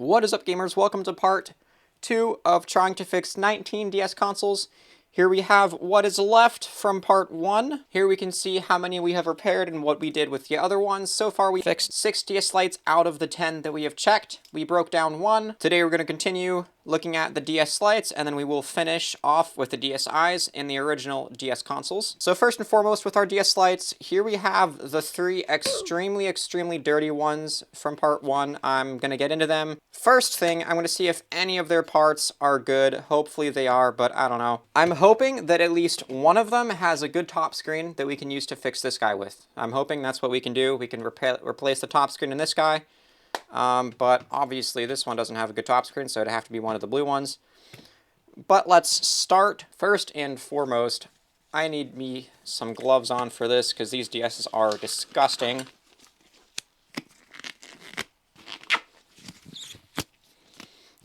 What is up, gamers? Welcome to part 2 of trying to fix 19 DS consoles. Here we have what is left from part 1. Here we can see how many we have repaired and what we did with the other ones. So far we fixed 6 DS Lites out of the 10 that we have checked. We broke down 1. Today we're going to continue looking at the DS Lites, and then we will finish off with the DSIs in the original DS consoles. So first and foremost with our DS Lites, here we have the 3 extremely dirty ones from part 1. I'm going to get into them. First thing, I'm going to see if any of their parts are good. Hopefully they are, but I don't know. I'm hoping that at least one of them has a good top screen that we can use to fix this guy with. I'm hoping that's what we can do. We can replace the top screen in this guy. But obviously this one doesn't have a good top screen, so it'd have to be one of the blue ones. But let's start. First and foremost, I need me some gloves on for this, because these DSs are disgusting.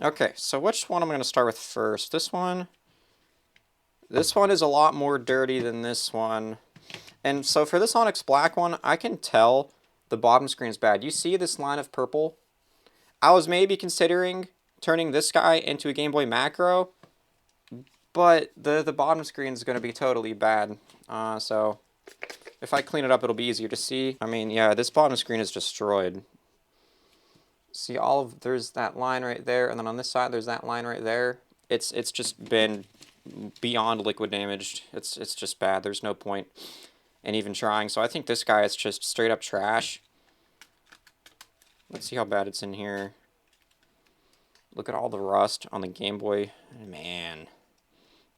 Okay, so which one am I going to start with first? This one? This one is a lot more dirty than this one. And so for this Onyx Black one, I can tell the bottom screen is bad. You see this line of purple? I was maybe considering turning this guy into a Game Boy Macro, but the bottom screen is going to be totally bad. So if I clean it up, it'll be easier to see. I mean, yeah, this bottom screen is destroyed. See, there's that line right there, and then on this side, there's that line right there. It's just been beyond liquid damaged. It's just bad. There's no point in even trying. So I think this guy is just straight up trash. Let's see how bad it's in here. Look at all the rust on the Game Boy. Man,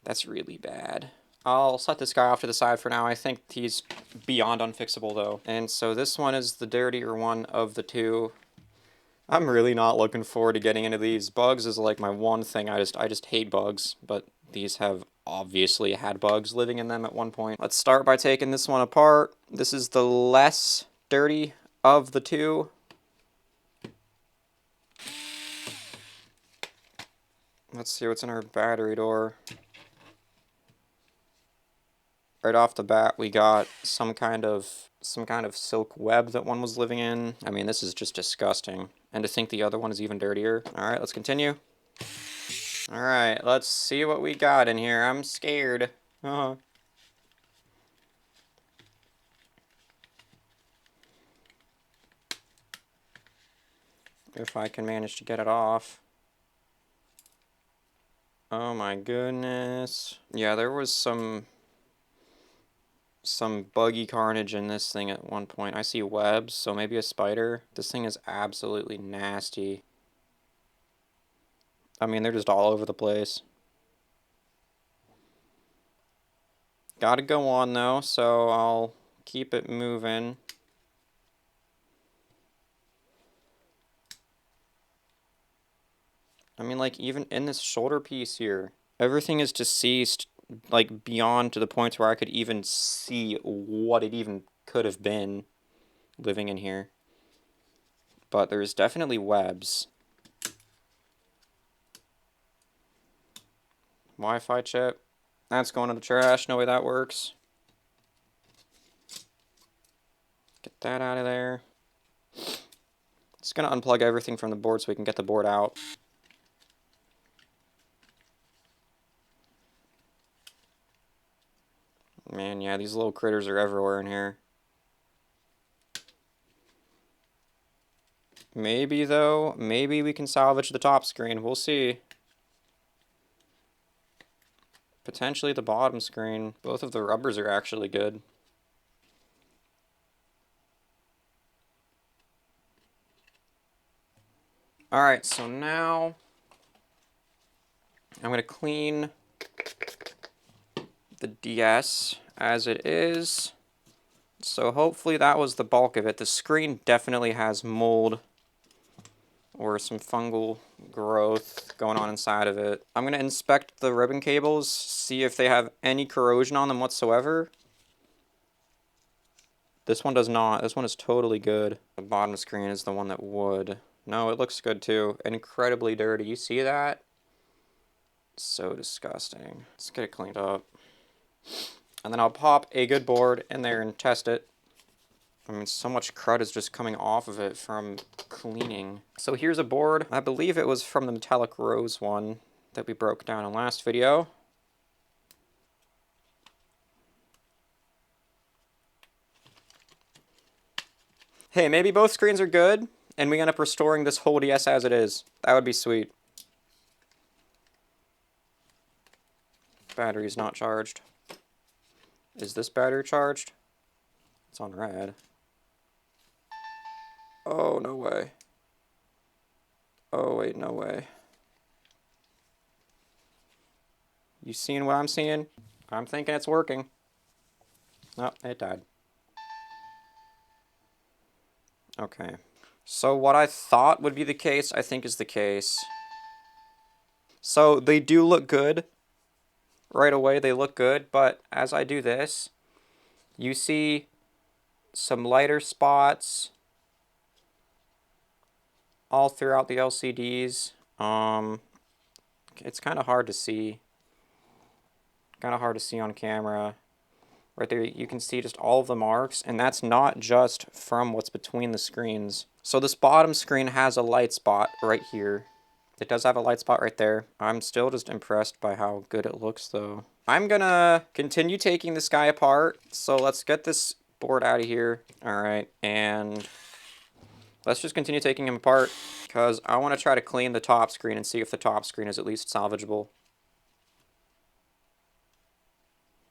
that's really bad. I'll set this guy off to the side for now. I think he's beyond unfixable, though. And so this one is the dirtier one of the two. I'm really not looking forward to getting into these. Bugs is like my one thing. I just hate bugs, but these have obviously had bugs living in them at one point. Let's start by taking this one apart. This is the less dirty of the two. Let's see what's in our battery door. Right off the bat, we got some kind of silk web that one was living in. I mean, this is just disgusting. And to think the other one is even dirtier. All right, let's continue. All right, let's see what we got in here. I'm scared. If I can manage to get it off. Oh my goodness. Yeah, there was some buggy carnage in this thing at one point. I see webs, so maybe a spider. This thing is absolutely nasty. I mean, they're just all over the place. Gotta go on, though, so I'll keep it moving. I mean, like, even in this shoulder piece here, everything is deceased, like, beyond to the point where I could even see what it even could have been living in here. But there's definitely webs. Wi-Fi chip. That's going in the trash. No way that works. Get that out of there. Just gonna unplug everything from the board so we can get the board out. Man, yeah, these little critters are everywhere in here. Maybe, though, maybe we can salvage the top screen. We'll see. Potentially the bottom screen. Both of the rubbers are actually good. Alright, so now I'm going to clean the DS as it is. So hopefully that was the bulk of it. The screen definitely has mold or some fungal growth going on inside of it. I'm going to inspect the ribbon cables, see if they have any corrosion on them whatsoever. This one does not. This one is totally good. The bottom screen is the one that would. No, it looks good too. Incredibly dirty. You see that? So disgusting. Let's get it cleaned up. And then I'll pop a good board in there and test it. I mean, so much crud is just coming off of it from cleaning. So here's a board. I believe it was from the metallic rose one that we broke down in last video. Hey, maybe both screens are good, and we end up restoring this whole DS as it is. That would be sweet. Battery's not charged. Is this battery charged? It's on red. Oh, no way. Oh, wait, no way. You seeing what I'm seeing? I'm thinking it's working. Oh, it died. Okay. So what I thought would be the case, I think is the case. So they do look good. Right away, they look good, but as I do this, you see some lighter spots all throughout the LCDs. It's kind of hard to see. Kind of hard to see on camera. Right there, you can see just all of the marks, and that's not just from what's between the screens. So this bottom screen has a light spot right here. It does have a light spot right there. I'm still just impressed by how good it looks, though. I'm gonna continue taking this guy apart, so let's get this board out of here. All right, and let's just continue taking him apart, because I want to try to clean the top screen and see if the top screen is at least salvageable.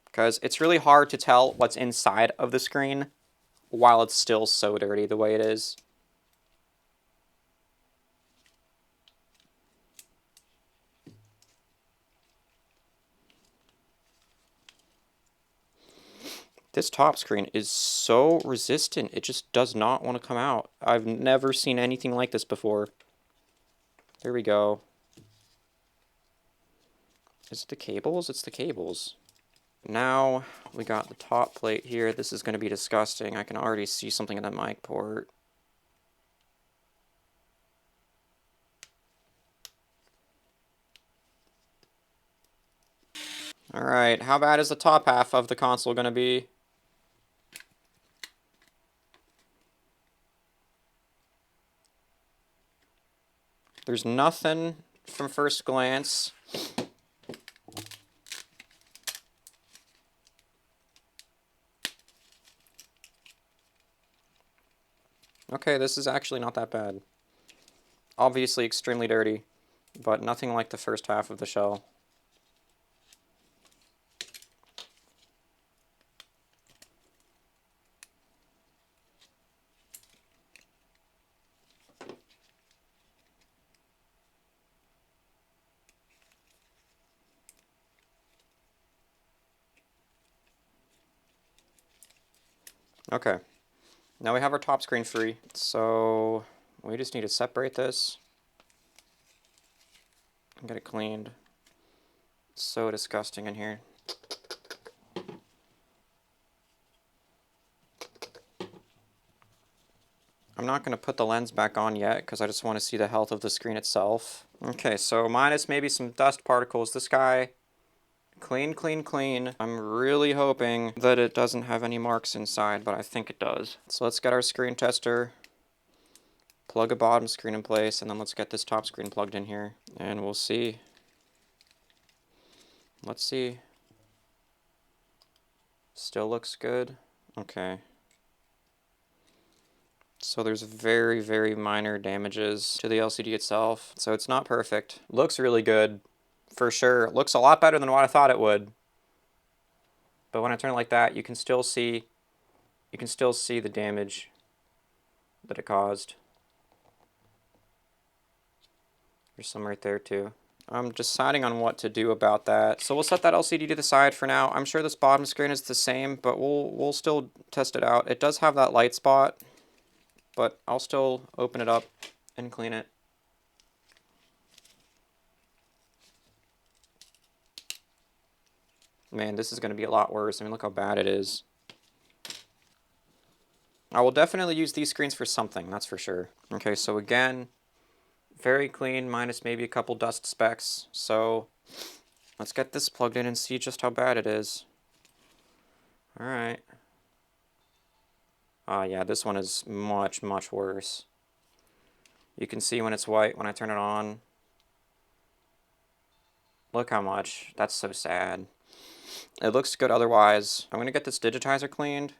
Because it's really hard to tell what's inside of the screen while it's still so dirty the way it is. This top screen is so resistant, it just does not want to come out. I've never seen anything like this before. There we go. Is it the cables? It's the cables. Now we got the top plate here. This is going to be disgusting. I can already see something in the mic port. Alright, how bad is the top half of the console going to be? There's nothing from first glance. Okay, this is actually not that bad. Obviously extremely dirty, but nothing like the first half of the shell. Okay, now we have our top screen free, so we just need to separate this and get it cleaned. It's so disgusting in here. I'm not going to put the lens back on yet because I just want to see the health of the screen itself. Okay, so minus maybe some dust particles. This guy, clean, clean, clean. I'm really hoping that it doesn't have any marks inside, but I think it does. So let's get our screen tester, plug a bottom screen in place, and then let's get this top screen plugged in here, and we'll see. Let's see. Still looks good. Okay. So there's very, very minor damages to the LCD itself. So it's not perfect. Looks really good, for sure. Looks a lot better than what I thought it would. But when I turn it like that, you can still see the damage that it caused. There's some right there too. I'm deciding on what to do about that. So we'll set that LCD to the side for now. I'm sure this bottom screen is the same, but we'll still test it out. It does have that light spot, but I'll still open it up and clean it. Man, this is going to be a lot worse. I mean, look how bad it is. I will definitely use these screens for something, that's for sure. Okay, so again, very clean, minus maybe a couple dust specks. So let's get this plugged in and see just how bad it is. All right. Yeah, this one is much, much worse. You can see when it's white when I turn it on. Look how much. That's so sad. It looks good otherwise. I'm gonna get this digitizer cleaned.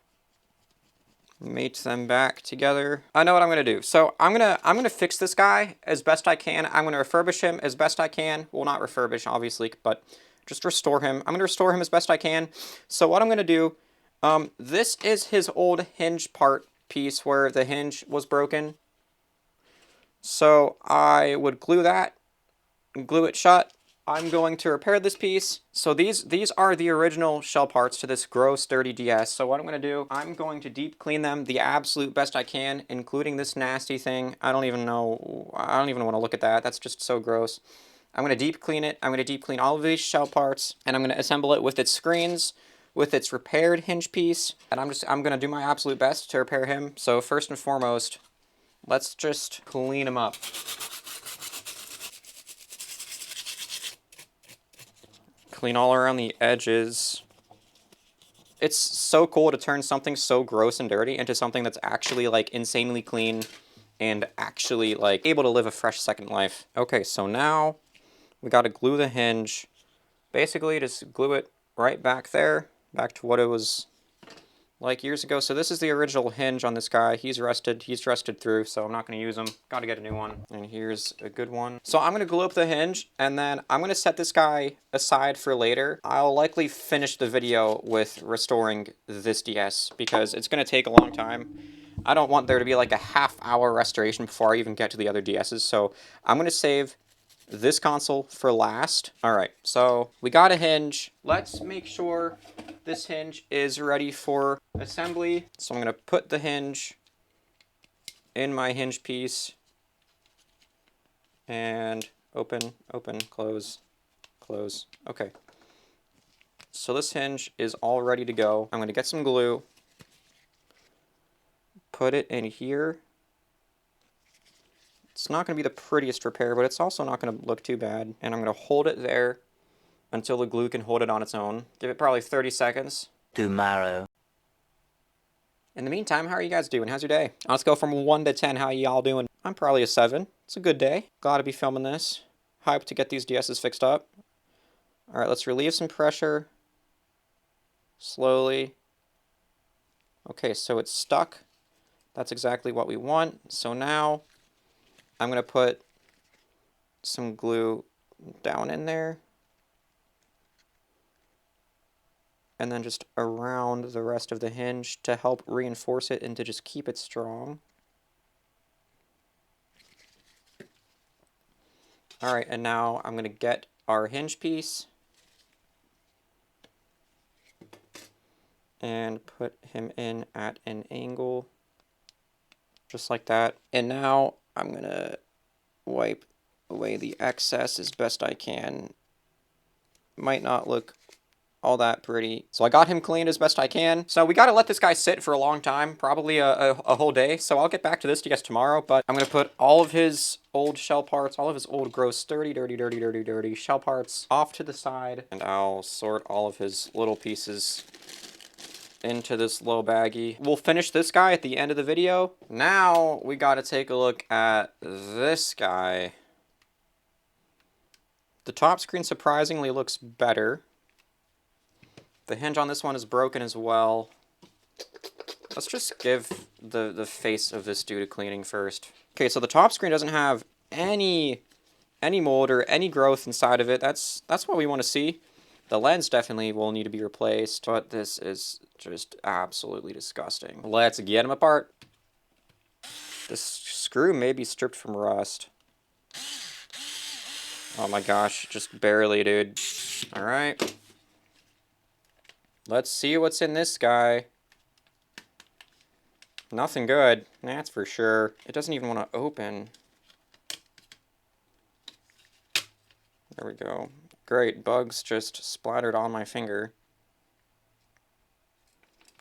Mate them back together. I know what I'm gonna do. So I'm gonna fix this guy as best I can. I'm gonna refurbish him as best I can. Well, not refurbish, obviously, but just restore him. I'm gonna restore him as best I can. So what I'm gonna do, this is his old hinge part piece where the hinge was broken. So I would glue that, glue it shut. I'm going to repair this piece. So these are the original shell parts to this gross, dirty DS. So what I'm going to do, I'm going to deep clean them the absolute best I can, including this nasty thing. I don't even want to look at that. That's just so gross. I'm going to deep clean it. I'm going to deep clean all of these shell parts, and I'm going to assemble it with its screens, with its repaired hinge piece, and I'm going to do my absolute best to repair him. So first and foremost, let's just clean him up. Clean all around the edges. It's so cool to turn something so gross and dirty into something that's actually like insanely clean and actually like able to live a fresh second life. Okay, so now we got to glue the hinge. Basically just glue it right back there, back to what it was like years ago. So this is the original hinge on this guy. He's rusted through, so I'm not going to use him. Got to get a new one. And here's a good one. So I'm going to glue up the hinge, and then I'm going to set this guy aside for later. I'll likely finish the video with restoring this DS because it's going to take a long time. I don't want there to be like a half-hour restoration before I even get to the other DSs, so I'm going to save this console for last. Alright, so we got a hinge. Let's make sure this hinge is ready for assembly. So I'm going to put the hinge in my hinge piece and open, open, close, close. Okay. So this hinge is all ready to go. I'm going to get some glue, put it in here. It's not going to be the prettiest repair, but it's also not going to look too bad. And I'm going to hold it there until the glue can hold it on its own. Give it probably 30 seconds. Tomorrow. In the meantime, how are you guys doing? How's your day? Let's go from 1 to 10. How y'all doing? I'm probably a 7. It's a good day. Glad to be filming this. Hyped to get these DSs fixed up. Alright, let's relieve some pressure. Slowly. Okay, so it's stuck. That's exactly what we want. So now I'm going to put some glue down in there. And then just around the rest of the hinge to help reinforce it and to just keep it strong. Alright, and now I'm going to get our hinge piece and put him in at an angle, just like that. And now I'm going to wipe away the excess as best I can. Might not look all that pretty. So I got him cleaned as best I can. So we got to let this guy sit for a long time, probably a whole day. So I'll get back to this DS tomorrow, but I'm going to put all of his old shell parts, all of his old gross, dirty shell parts off to the side. And I'll sort all of his little pieces into this little baggie. We'll finish this guy at the end of the video. Now we got to take a look at this guy. The top screen surprisingly looks better. The hinge on this one is broken as well. Let's just give the face of this dude a cleaning first. Okay, so the top screen doesn't have any mold or any growth inside of it. That's what we want to see. The lens definitely will need to be replaced, but this is just absolutely disgusting. Let's get them apart. This screw may be stripped from rust. Oh my gosh, just barely, dude. All right. Let's see what's in this guy. Nothing good, that's for sure. It doesn't even want to open. There we go. Great, bugs just splattered on my finger.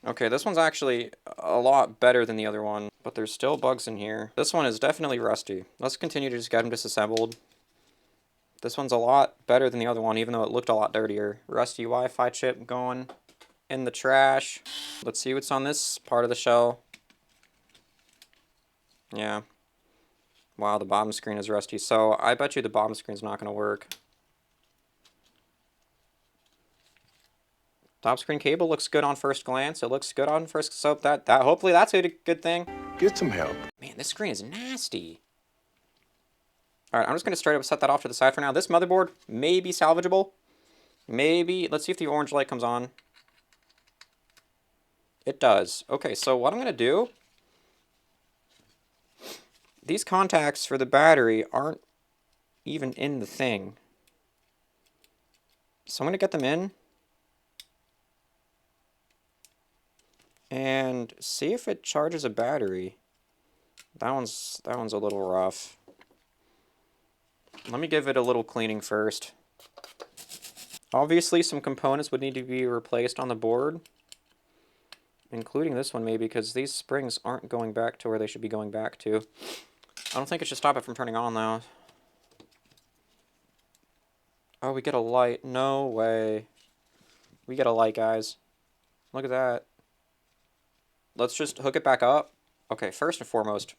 Okay, this one's actually a lot better than the other one, but there's still bugs in here. This one is definitely rusty. Let's continue to just get them disassembled. This one's a lot better than the other one, even though it looked a lot dirtier. Rusty Wi-Fi chip going in the trash. Let's see what's on this part of the shell. Yeah. Wow, the bottom screen is rusty. So I bet you the bottom screen's not going to work. Top screen cable looks good on first glance. It looks good on first, so that hopefully that's a good thing. Get some help. Man, this screen is nasty. All right, I'm just going to straight up set that off to the side for now. This motherboard may be salvageable. Maybe. Let's see if the orange light comes on. It does. Okay, so what I'm going to do... These contacts for the battery aren't even in the thing. So I'm going to get them in. And see if it charges a battery. That one's a little rough. Let me give it a little cleaning first. Obviously, some components would need to be replaced on the board. Including this one, maybe, because these springs aren't going back to where they should be going back to. I don't think it should stop it from turning on, though. Oh, we get a light. No way. We get a light, guys. Look at that. Let's just hook it back up. Okay, first and foremost,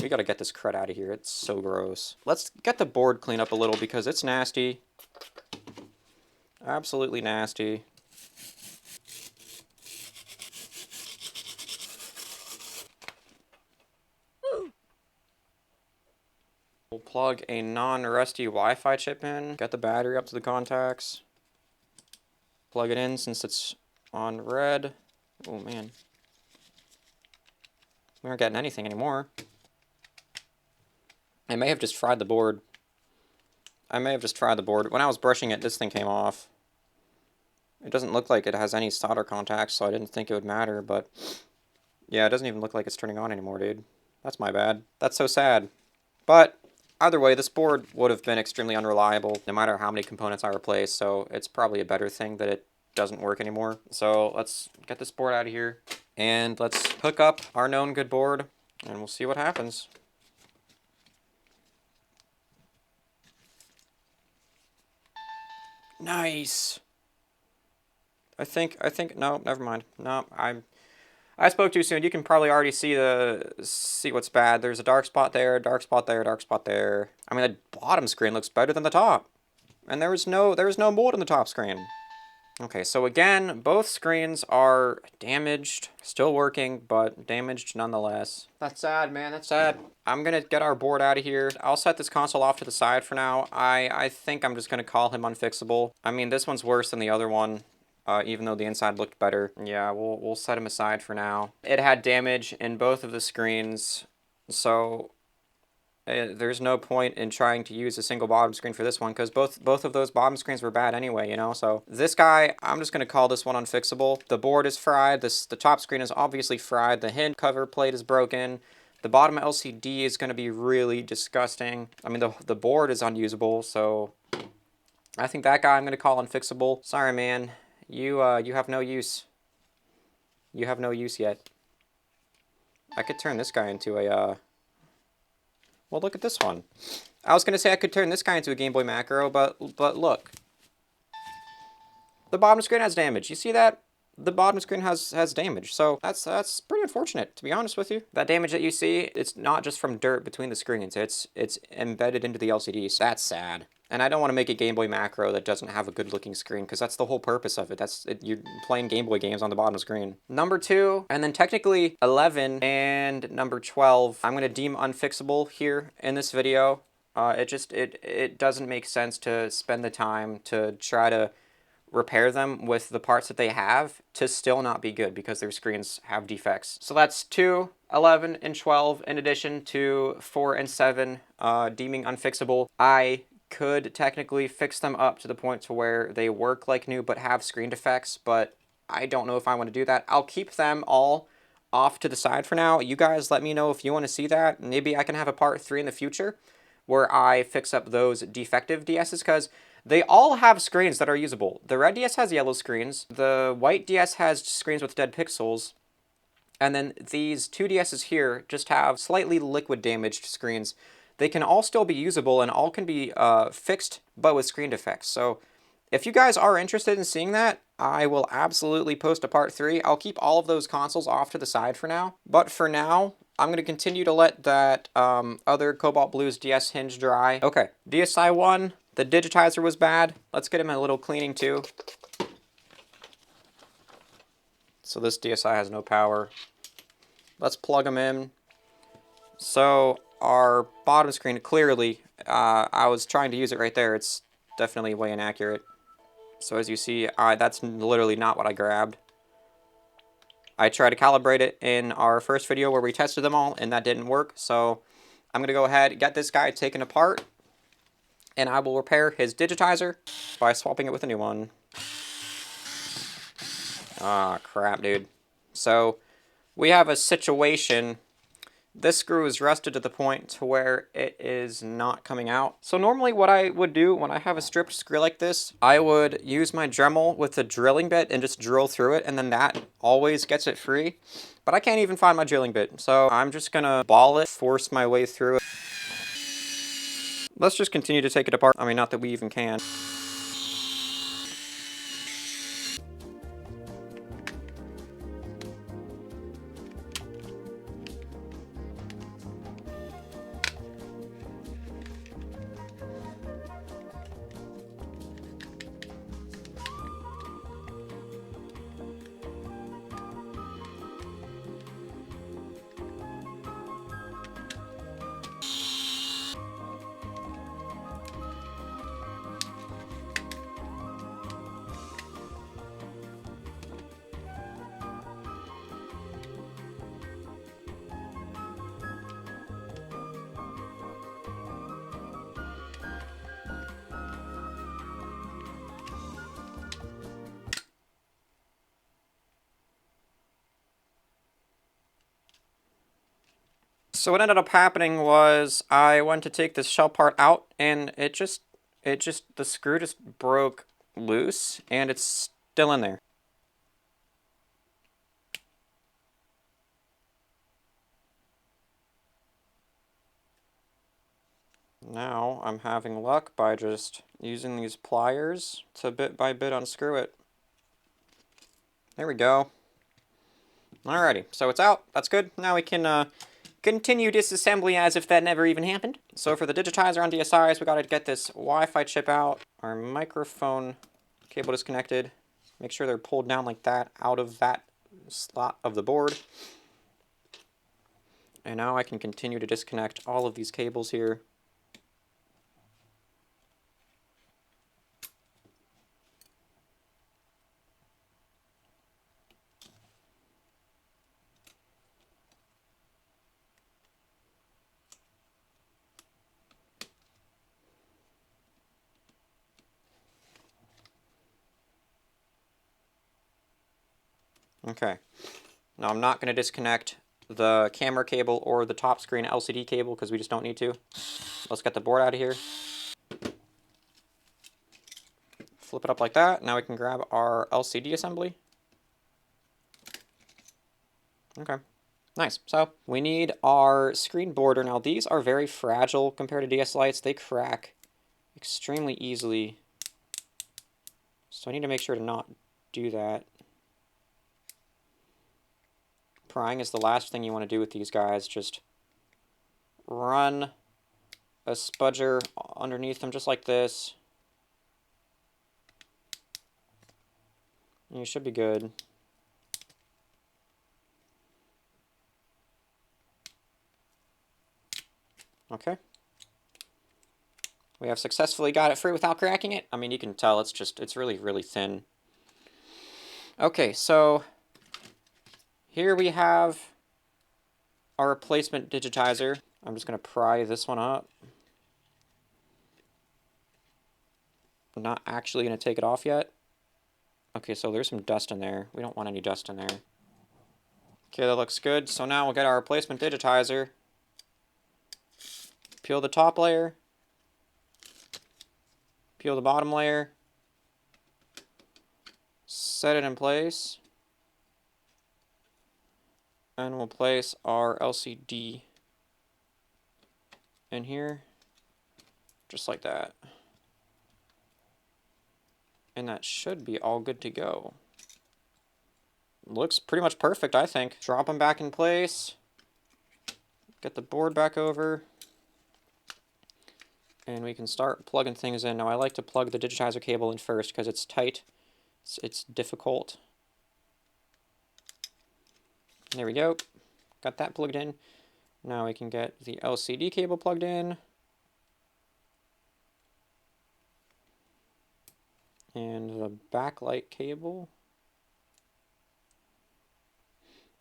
we gotta get this crud out of here. It's so gross. Let's get the board cleaned up a little because it's nasty. Absolutely nasty. We'll plug a non-rusty Wi-Fi chip in. Get the battery up to the contacts. Plug it in since it's on red. Oh, man. We aren't getting anything anymore. I may have just fried the board. When I was brushing it, this thing came off. It doesn't look like it has any solder contacts, so I didn't think it would matter, but... Yeah, it doesn't even look like it's turning on anymore, dude. That's my bad. That's so sad. But, either way, this board would have been extremely unreliable, no matter how many components I replace, so it's probably a better thing that it doesn't work anymore. So, let's get this board out of here, and let's hook up our known good board, and we'll see what happens. Nice! No, never mind. No, I spoke too soon. You can probably already see what's bad. There's a dark spot there, dark spot there, dark spot there. I mean, the bottom screen looks better than the top. And there was no mold in the top screen. Okay, so again, both screens are damaged. Still working, but damaged nonetheless. That's sad, man. That's sad. I'm going to get our board out of here. I'll set this console off to the side for now. I think I'm just going to call him unfixable. I mean, this one's worse than the other one. Even though the inside looked better. Yeah, we'll set him aside for now. It had damage in both of the screens, so there's no point in trying to use a single bottom screen for this one, because both of those bottom screens were bad anyway, you know? So this guy, I'm just going to call this one unfixable. The board is fried. The top screen is obviously fried. The hinge cover plate is broken. The bottom LCD is going to be really disgusting. I mean, the board is unusable, so I think that guy I'm going to call unfixable. Sorry, man. You have no use. You have no use yet. I could turn this guy into a, well, look at this one. I was going to say I could turn this guy into a Game Boy Macro, but look. The bottom screen has damage. You see that? The bottom screen has damage, so that's pretty unfortunate, to be honest with you. That damage that you see, it's not just from dirt between the screens. It's embedded into the LCD, so that's sad. And I don't want to make a Game Boy Macro that doesn't have a good-looking screen, because that's the whole purpose of it. You're playing Game Boy games on the bottom screen. Number 2, and then technically 11 and number 12, I'm going to deem unfixable here in this video. It doesn't make sense to spend the time to try to repair them with the parts that they have to still not be good because their screens have defects. So that's 2, 11, and 12 in addition to 4 and 7 deeming unfixable. I could technically fix them up to the point to where they work like new but have screen defects, but I don't know if I want to do that. I'll keep them all off to the side for now. You guys let me know if you want to see that. Maybe I can have a part 3 in the future where I fix up those defective DSs, because they all have screens that are usable. The red DS has yellow screens, the white DS has screens with dead pixels, and then these two DSs here just have slightly liquid damaged screens. They can all still be usable and all can be fixed, but with screen defects. So if you guys are interested in seeing that, I will absolutely post a part 3. I'll keep all of those consoles off to the side for now. But for now, I'm going to continue to let that other Cobalt Blues DS hinge dry. Okay, DSi 1, the digitizer was bad. Let's get him a little cleaning too. So this DSi has no power. Let's plug him in. So our bottom screen, clearly, I was trying to use it right there. It's definitely way inaccurate. So as you see, that's literally not what I grabbed. I tried to calibrate it in our first video where we tested them all, and that didn't work. So I'm going to go ahead and get this guy taken apart, and I will repair his digitizer by swapping it with a new one. Ah, crap, dude. So we have a situation. This screw is rusted to the point to where it is not coming out. So normally what I would do when I have a stripped screw like this, I would use my Dremel with a drilling bit and just drill through it, and then that always gets it free. But I can't even find my drilling bit, so I'm just gonna ball it, force my way through it. Let's just continue to take it apart. I mean, not that we even can. So what ended up happening was I went to take this shell part out, and the screw just broke loose, and it's still in there. Now I'm having luck by just using these pliers to bit by bit unscrew it. There we go. Alrighty, so it's out. That's good. Now we can continue disassembly as if that never even happened. So for the digitizer on DSIs, we gotta get this Wi-Fi chip out, our microphone cable disconnected. Make sure they're pulled down like that out of that slot of the board. And now I can continue to disconnect all of these cables here. Okay, now I'm not going to disconnect the camera cable or the top screen LCD cable because we just don't need to. Let's get the board out of here. Flip it up like that. Now we can grab our LCD assembly. Okay, nice. So we need our screen border. Now these are very fragile compared to DS Lites. They crack extremely easily. So I need to make sure to not do that. Prying is the last thing you want to do with these guys. Just run a spudger underneath them just like this. And you should be good. Okay. We have successfully got it free without cracking it. I mean, you can tell it's really, really thin. Okay, so here we have our replacement digitizer. I'm just going to pry this one up. I'm not actually going to take it off yet. Okay, so there's some dust in there. We don't want any dust in there. Okay, that looks good. So now we'll get our replacement digitizer. Peel the top layer. Peel the bottom layer. Set it in place. And we'll place our LCD in here. Just like that. And that should be all good to go. Looks pretty much perfect, I think. Drop them back in place. Get the board back over. And we can start plugging things in. Now I like to plug the digitizer cable in first because it's tight. It's difficult. There we go. Got that plugged in. Now we can get the LCD cable plugged in. And the backlight cable.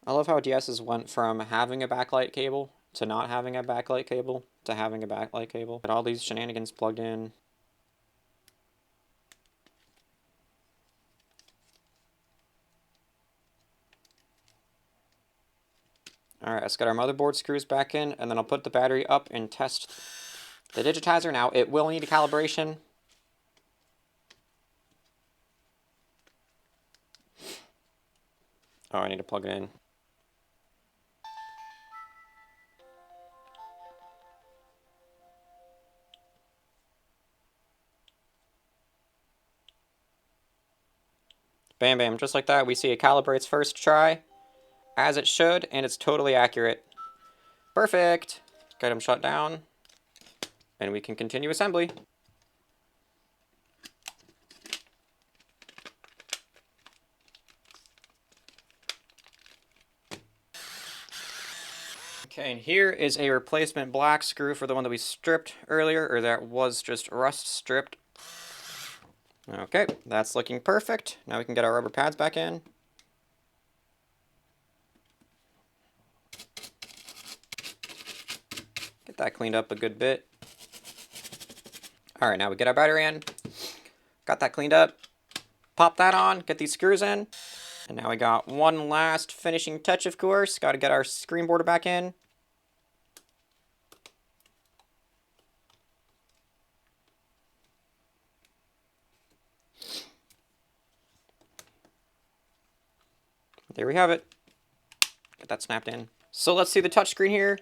I love how DS's went from having a backlight cable to not having a backlight cable to having a backlight cable. Get all these shenanigans plugged in. Alright, let's get our motherboard screws back in, and then I'll put the battery up and test the digitizer. Now, it will need a calibration. Oh, I need to plug it in. Bam, bam, just like that, we see it calibrates first try, as it should, and it's totally accurate. Perfect! Get them shut down, and we can continue assembly. Okay, and here is a replacement black screw for the one that we stripped earlier, or that was just rust stripped. Okay, that's looking perfect. Now we can get our rubber pads back in. Get that cleaned up a good bit. Alright, now we get our battery in. Got that cleaned up. Pop that on, get these screws in. And now we got one last finishing touch, of course. Got to get our screen border back in. There we have it. Get that snapped in. So let's see the touchscreen here.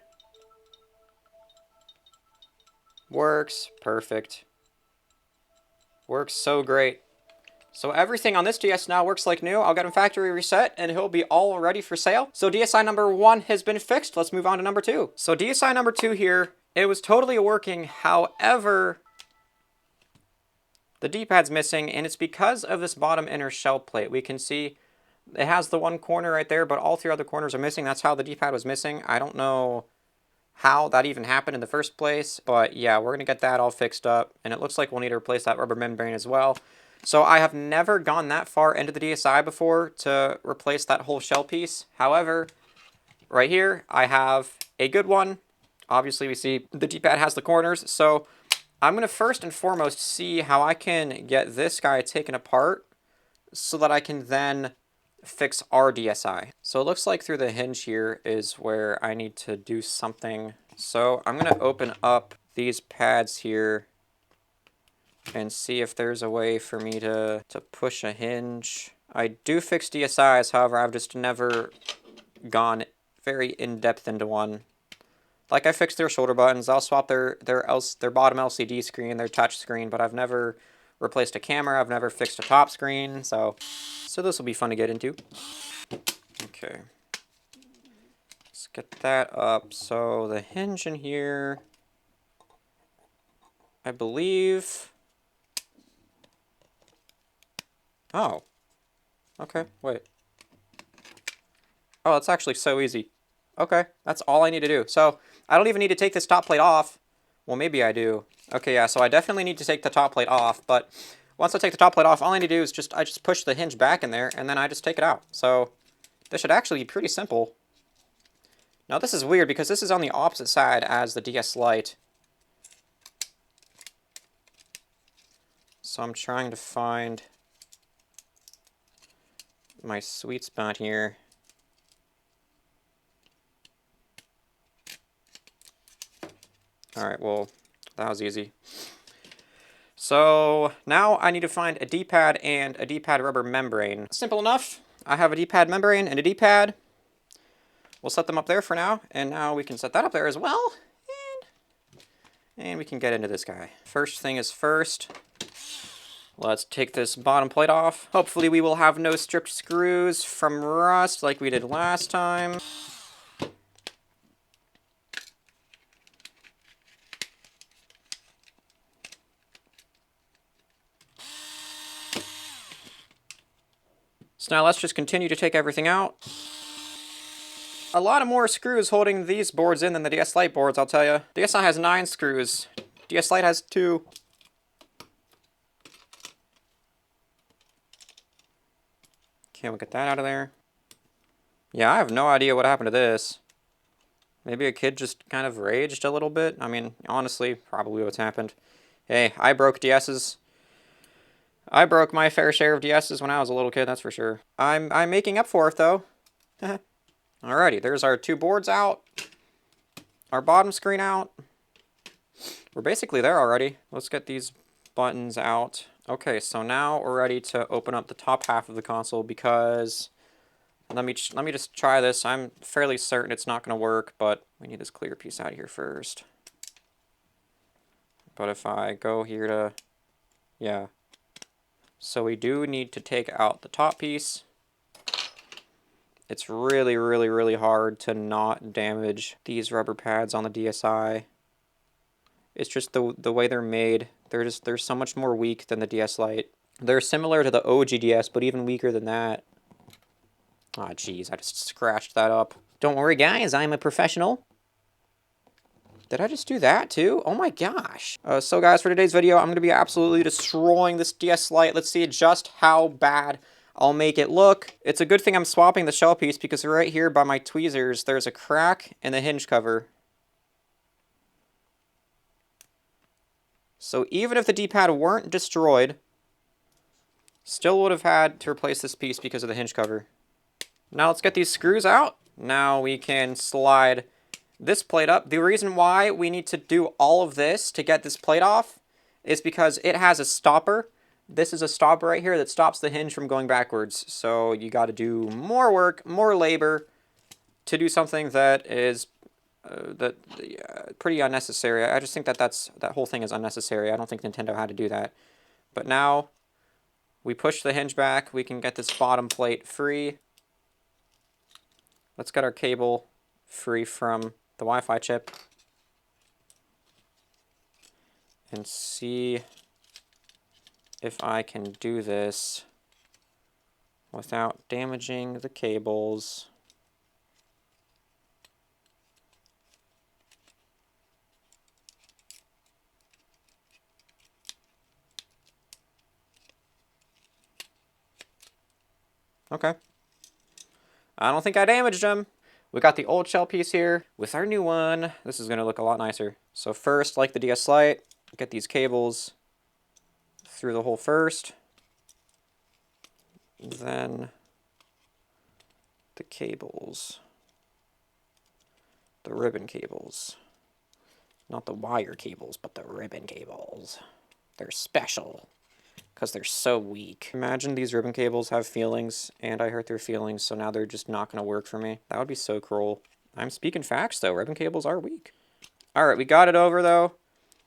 Works. Perfect. Works so great. So everything on this DS now works like new. I'll get him factory reset and he'll be all ready for sale. So DSi number 1 has been fixed. Let's move on to number 2. So DSi number 2 here, it was totally working. However, the D-pad's missing, and it's because of this bottom inner shell plate. We can see it has the one corner right there, but all 3 other corners are missing. That's how the D-pad was missing. I don't know how that even happened in the first place, but yeah, we're going to get that all fixed up, and it looks like we'll need to replace that rubber membrane as well. So I have never gone that far into the DSi before to replace that whole shell piece. However, right here, I have a good one. Obviously, we see the D-pad has the corners, so I'm going to first and foremost see how I can get this guy taken apart so that I can then fix our DSi. So it looks like through the hinge here is where I need to do something. So I'm going to open up these pads here and see if there's a way for me to push a hinge. I do fix DSIs, however, I've just never gone very in-depth into one. Like, I fixed their shoulder buttons, I'll swap their bottom LCD screen, their touch screen, but I've never replaced a camera, I've never fixed a top screen, so this will be fun to get into. Okay. Let's get that up. So the hinge in here, I believe... Oh. Okay, wait. Oh, it's actually so easy. Okay, that's all I need to do. So, I don't even need to take this top plate off. Well, maybe I do. Okay, yeah, so I definitely need to take the top plate off, but once I take the top plate off, all I need to do is I just push the hinge back in there, and then I just take it out. So, this should actually be pretty simple. Now, this is weird, because this is on the opposite side as the DS Lite. So I'm trying to find my sweet spot here. Alright, well, that was easy. So now I need to find a D-pad and a D-pad rubber membrane. Simple enough. I have a D-pad membrane and a D-pad. We'll set them up there for now, and now we can set that up there as well. And we can get into this guy. First thing is first. Let's take this bottom plate off. Hopefully we will have no stripped screws from rust like we did last time. So now let's just continue to take everything out. A lot of more screws holding these boards in than the DS Lite boards, I'll tell you. DSi has 9 screws. DS Lite has 2. Okay, we'll get that out of there. Yeah, I have no idea what happened to this. Maybe a kid just kind of raged a little bit. I mean, honestly, probably what's happened. Hey, I broke DS's. I broke my fair share of DS's when I was a little kid, that's for sure. I'm making up for it, though. Alrighty, there's our 2 boards out. Our bottom screen out. We're basically there already. Let's get these buttons out. Okay, so now we're ready to open up the top half of the console because... Let me just try this. I'm fairly certain it's not going to work, but we need this clear piece out of here first. But if I go here to... Yeah. So we do need to take out the top piece. It's really, really, really hard to not damage these rubber pads on the DSi. It's just the way they're made. They're so much more weak than the DS Lite. They're similar to the OG DS, but even weaker than that. Aw, jeez, I just scratched that up. Don't worry, guys, I'm a professional. Did I just do that, too? Oh my gosh. So, guys, for today's video, I'm going to be absolutely destroying this DS Lite. Let's see just how bad I'll make it look. It's a good thing I'm swapping the shell piece, because right here by my tweezers, there's a crack in the hinge cover. So, even if the D-pad weren't destroyed, still would have had to replace this piece because of the hinge cover. Now let's get these screws out. Now we can slide this plate up. The reason why we need to do all of this to get this plate off is because it has a stopper. This is a stopper right here that stops the hinge from going backwards. So you got to do more work, more labor to do something that is pretty unnecessary. I just think that that whole thing is unnecessary. I don't think Nintendo had to do that. But now we push the hinge back. We can get this bottom plate free. Let's get our cable free from the Wi-Fi chip and see if I can do this without damaging the cables. Okay. I don't think I damaged them. We got the old shell piece here with our new one. This is going to look a lot nicer. So first, like the DS Lite, get these cables through the hole first. Then the cables. The ribbon cables. Not the wire cables, but the ribbon cables. They're special because they're so weak. Imagine these ribbon cables have feelings, and I hurt their feelings, so now they're just not going to work for me. That would be so cruel. I'm speaking facts, though. Ribbon cables are weak. Alright, we got it over, though.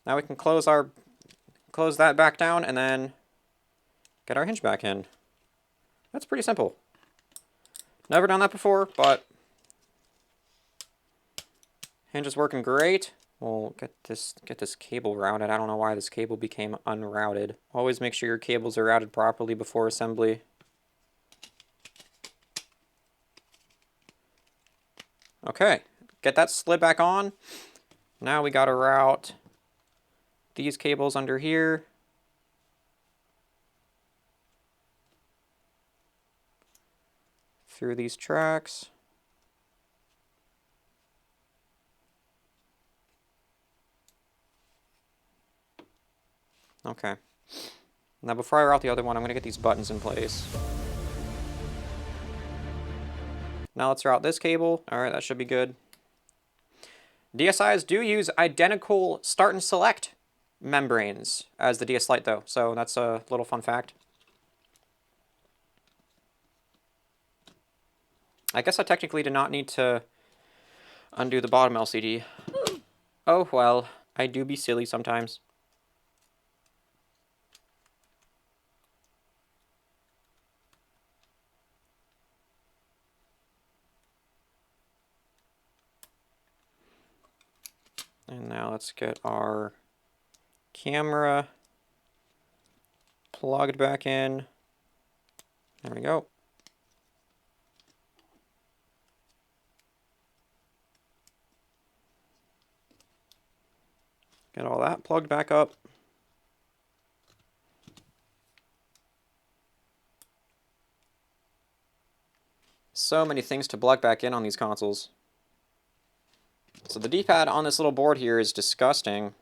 Now we can close that back down, and then get our hinge back in. That's pretty simple. Never done that before, but hinge is working great. We'll get this cable routed. I don't know why this cable became unrouted. Always make sure your cables are routed properly before assembly. Okay, get that slid back on. Now we gotta route these cables under here. Through these tracks. Okay. Now before I route the other one, I'm going to get these buttons in place. Now let's route this cable. Alright, that should be good. DSi's do use identical start and select membranes as the DS Lite though, so that's a little fun fact. I guess I technically did not need to undo the bottom LCD. Oh well, I do be silly sometimes. And now let's get our camera plugged back in. There we go. Get all that plugged back up. So many things to plug back in on these consoles. So the D-pad on this little board here is disgusting.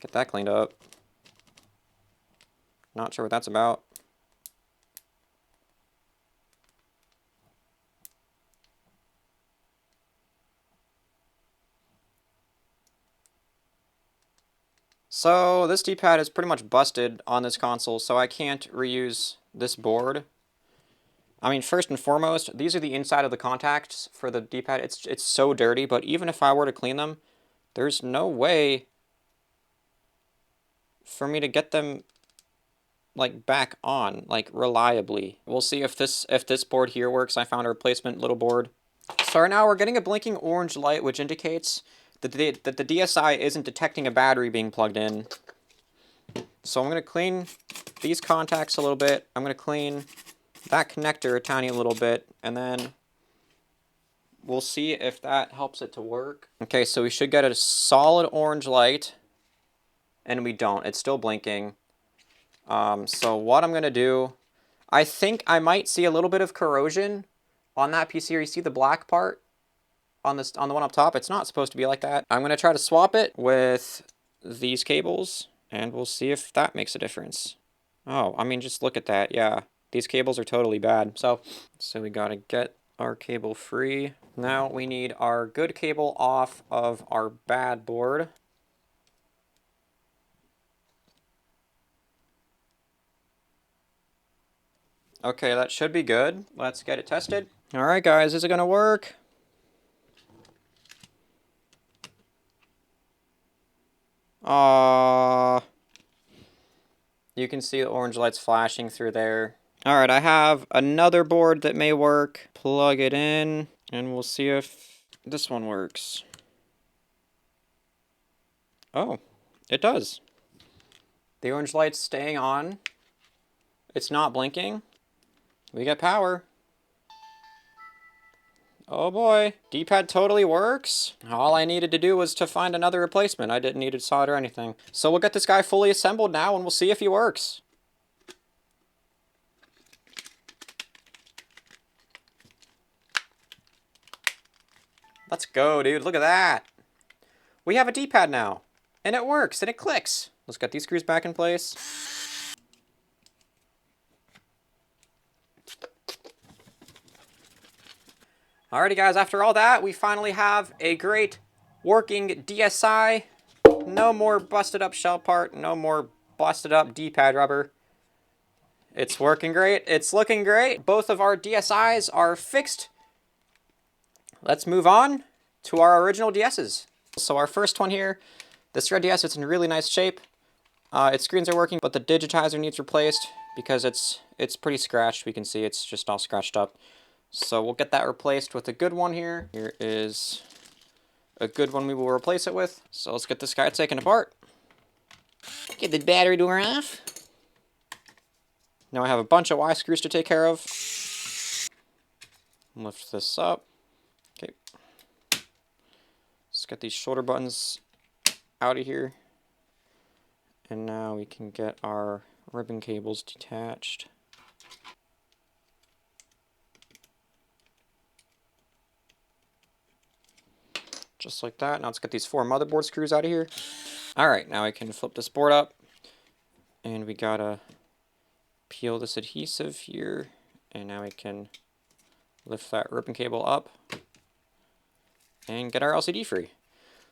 Get that cleaned up. Not sure what that's about. So this D-pad is pretty much busted on this console, so I can't reuse this board. I mean, first and foremost, these are the inside of the contacts for the D-pad. It's so dirty, but even if I were to clean them, there's no way for me to get them like back on, like reliably. We'll see if this board here works. I found a replacement little board. So right now we're getting a blinking orange light, which indicates that the DSi isn't detecting a battery being plugged in. So I'm going to clean these contacts a little bit. I'm going to clean that connector a tiny little bit, and then we'll see if that helps it to work. Okay, so we should get a solid orange light, and we don't. It's still blinking. So what I'm going to do, I think I might see a little bit of corrosion on that piece here. You see the black part on the one up top? It's not supposed to be like that. I'm going to try to swap it with these cables, and we'll see if that makes a difference. Oh, I mean, just look at that. Yeah, these cables are totally bad. So we got to get our cable free. Now we need our good cable off of our bad board. Okay, that should be good. Let's get it tested. All right, guys, is it going to work? You can see the orange lights flashing through there. All right, I have another board that may work. Plug it in, and we'll see if this one works. Oh, it does. The orange light's staying on. It's not blinking. We get power. Oh boy, D-pad totally works. All I needed to do was to find another replacement. I didn't need to solder anything. So we'll get this guy fully assembled now, and we'll see if he works. Let's go, dude. Look at that. We have a D-pad now, and it works, and it clicks. Let's get these screws back in place. Alrighty, guys, after all that, we finally have a great working DSi. No more busted up shell part, no more busted up D-pad rubber. It's working great. It's looking great. Both of our DSIs are fixed. Let's move on to our original DSs. So our first one here, this red DS, it's in really nice shape. Its screens are working, but the digitizer needs replaced because it's pretty scratched. We can see it's just all scratched up. So we'll get that replaced with a good one here. Here is a good one we will replace it with. So let's get this guy taken apart. Get the battery door off. Now I have a bunch of Y screws to take care of. Lift this up. Okay. Let's get these shoulder buttons out of here. And now we can get our ribbon cables detached. Just like that. Now let's get these 4 motherboard screws out of here. Alright, now I can flip this board up. And we gotta peel this adhesive here. And now we can lift that ribbon cable up. And get our LCD free.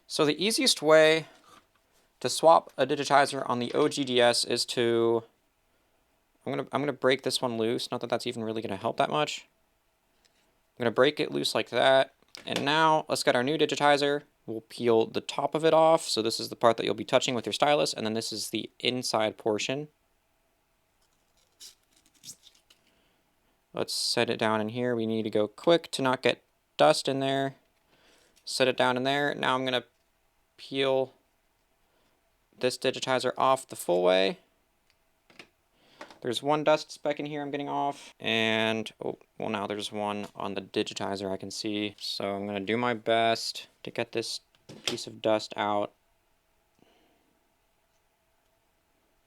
So the easiest way to swap a digitizer on the OG DS is to... I'm gonna break this one loose. Not that that's even really gonna help that much. I'm gonna break it loose like that. And now, let's get our new digitizer. We'll peel the top of it off. So this is the part that you'll be touching with your stylus, and then this is the inside portion. Let's set it down in here. We need to go quick to not get dust in there. Set it down in there. Now I'm going to peel this digitizer off the full way. There's one dust speck in here I'm getting off, and oh, well, now there's one on the digitizer I can see. So I'm going to do my best to get this piece of dust out.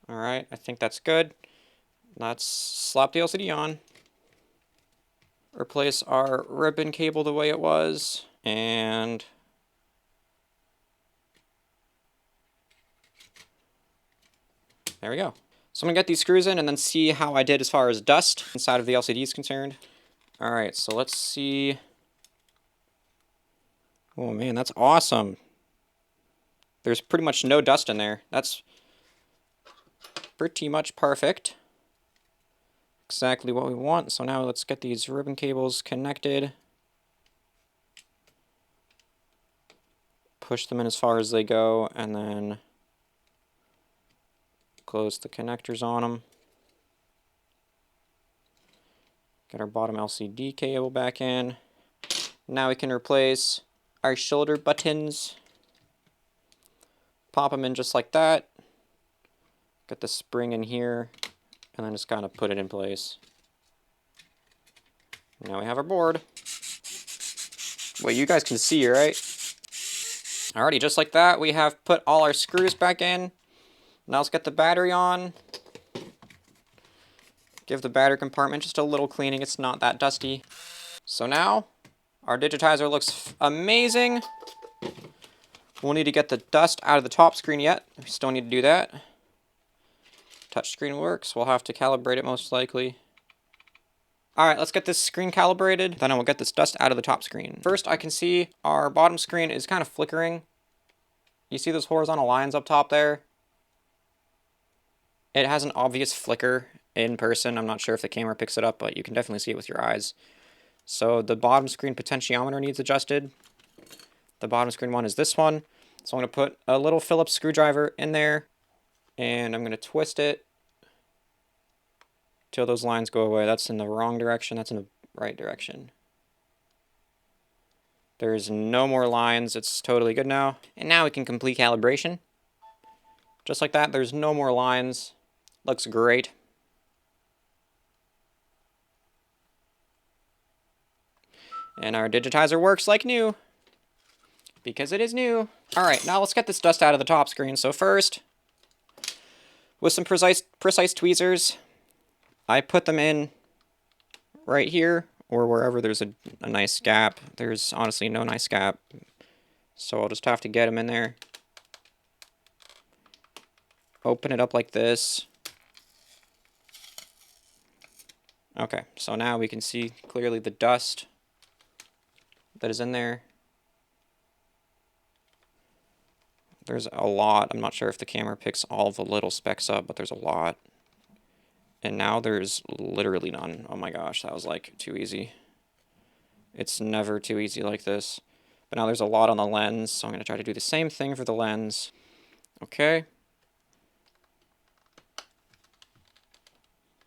Alright, I think that's good. Let's slap the LCD on. Replace our ribbon cable the way it was. And there we go. So I'm going to get these screws in and then see how I did as far as dust inside of the LCD is concerned. Alright, so let's see. Oh man, that's awesome. There's pretty much no dust in there. That's pretty much perfect. Exactly what we want. So now let's get these ribbon cables connected. Push them in as far as they go, and then close the connectors on them. Get our bottom LCD cable back in. Now we can replace our shoulder buttons. Pop them in just like that. Get the spring in here, and then just kind of put it in place. Now we have our board. Well, you guys can see, right? Alrighty, just like that, we have put all our screws back in. Now let's get the battery on. Give the battery compartment just a little cleaning. It's not that dusty. So now, our digitizer looks amazing. We'll need to get the dust out of the top screen yet. We still need to do that. Touchscreen works. We'll have to calibrate it most likely. Alright, let's get this screen calibrated. Then I will get this dust out of the top screen. First, I can see our bottom screen is kind of flickering. You see those horizontal lines up top there? It has an obvious flicker in person. I'm not sure if the camera picks it up, but you can definitely see it with your eyes. So the bottom screen potentiometer needs adjusted. The bottom screen one is this one. So I'm going to put a little Phillips screwdriver in there, and I'm going to twist it till those lines go away. That's in the wrong direction. That's in the right direction. There's no more lines. It's totally good now. And now we can complete calibration. Just like that, there's no more lines. Looks great. And our digitizer works like new. Because it is new. Alright, now let's get this dust out of the top screen. So first, with some precise tweezers, I put them in right here, or wherever there's a nice gap. There's honestly no nice gap, so I'll just have to get them in there. Open it up like this. Okay, so now we can see clearly the dust that is in there. There's a lot. I'm not sure if the camera picks all the little specks up, but there's a lot. And now there's literally none. Oh my gosh, that was like too easy. It's never too easy like this. But now there's a lot on the lens, so I'm going to try to do the same thing for the lens. Okay.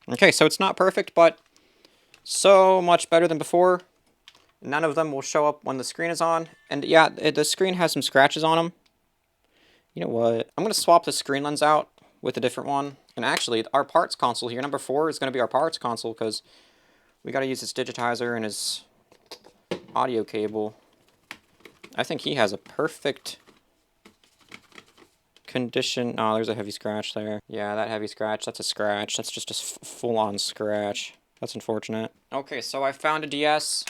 Okay, so it's not perfect, but so much better than before. None of them will show up when the screen is on. And yeah, the screen has some scratches on them. You know what? I'm going to swap the screen lens out with a different one. And actually, our parts console here, number 4, is going to be our parts console because we got to use his digitizer and his audio cable. I think he has a perfect condition. Oh, there's a heavy scratch there. Yeah, that heavy scratch, that's a scratch. That's just a full-on scratch. That's unfortunate. Okay, so I found a DS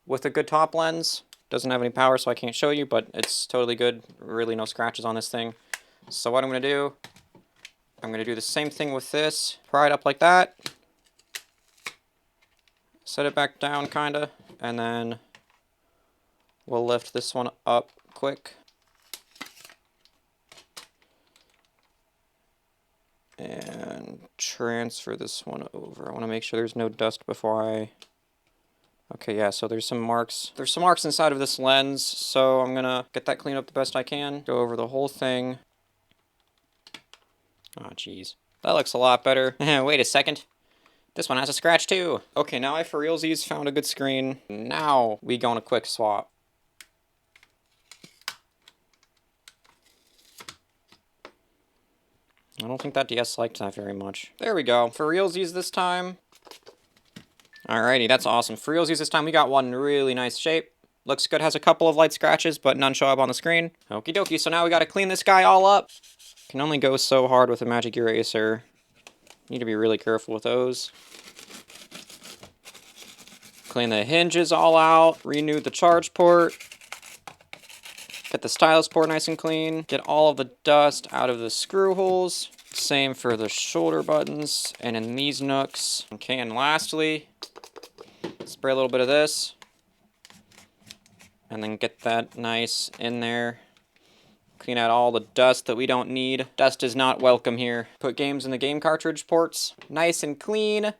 with a good top lens. Doesn't have any power, so I can't show you, but it's totally good. Really no scratches on this thing. So what I'm going to do, I'm going to do the same thing with this. Pry it up like that. Set it back down, kind of. And then we'll lift this one up quick. And transfer this one over. I want to make sure there's no dust before I... Okay, yeah, so there's some marks. There's some marks inside of this lens, so I'm going to get that cleaned up the best I can. Go over the whole thing. Oh, jeez. That looks a lot better. Wait a second. This one has a scratch too. Okay, now I for realsies found a good screen. Now we go on a quick swap. I don't think that DS liked that very much. There we go. For realsies this time. Alrighty, that's awesome. For realsies this time we got one really nice shape. Looks good, has a couple of light scratches, but none show up on the screen. Okie dokie, so now we gotta clean this guy all up. Can only go so hard with a magic eraser. Need to be really careful with those. Clean the hinges all out, renew the charge port. Get the stylus port nice and clean. Get all of the dust out of the screw holes. Same for the shoulder buttons and in these nooks. Okay, and lastly, spray a little bit of this. And then get that nice in there. Clean out all the dust that we don't need. Dust is not welcome here. Put games in the game cartridge ports. Nice and clean.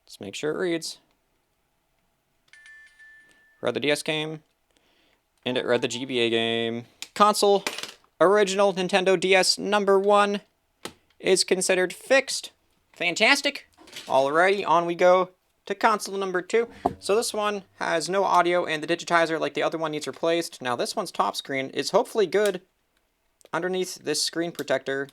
Just make sure it reads. Read the DS game. And it read the GBA game. Console, original Nintendo DS number 1 is considered fixed. Fantastic. Alrighty, on we go to console number 2. So this one has no audio and the digitizer like the other one needs replaced. Now this one's top screen is hopefully good underneath this screen protector.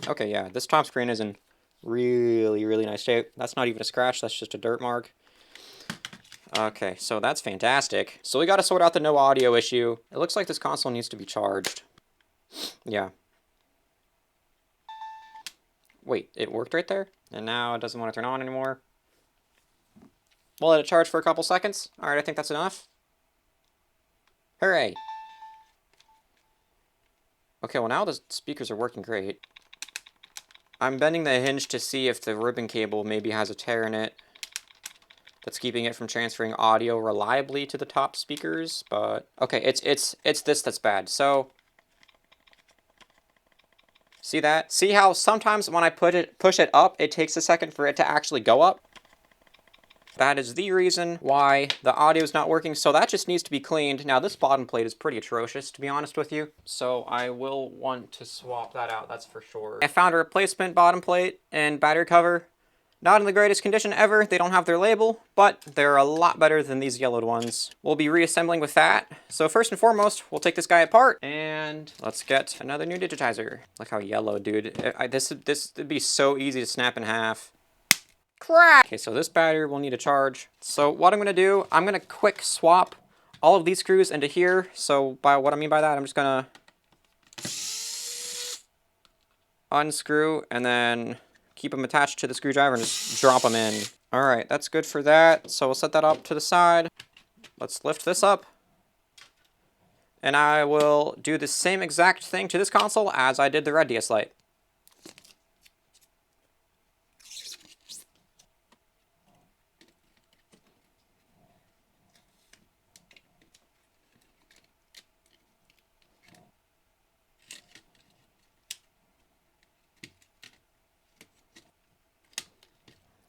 Okay, yeah, this top screen is in really, really nice shape. That's not even a scratch, that's just a dirt mark. Okay, so that's fantastic. So we got to sort out the no audio issue. It looks like this console needs to be charged. Yeah. Wait, it worked right there? And now it doesn't want to turn on anymore. We'll let it charge for a couple seconds. Alright, I think that's enough. Hooray! Okay, well now the speakers are working great. I'm bending the hinge to see if the ribbon cable maybe has a tear in it that's keeping it from transferring audio reliably to the top speakers, but okay, it's this that's bad. So see that? See how sometimes when I push it up, it takes a second for it to actually go up? That is the reason why the audio is not working, so that just needs to be cleaned. Now this bottom plate is pretty atrocious, to be honest with you, so I will want to swap that out, that's for sure. I found a replacement bottom plate and battery cover. Not in the greatest condition ever, they don't have their label, but they're a lot better than these yellowed ones. We'll be reassembling with that. So first and foremost, we'll take this guy apart, and let's get another new digitizer. Look how yellow, dude. This would be so easy to snap in half. Crack! Okay, so this battery will need a charge. So what I'm gonna do, I'm gonna quick swap all of these screws into here. So by what I mean by that, I'm just gonna unscrew and then keep them attached to the screwdriver and just drop them in. Alright, that's good for that. So we'll set that up to the side. Let's lift this up. And I will do the same exact thing to this console as I did the red DS Lite.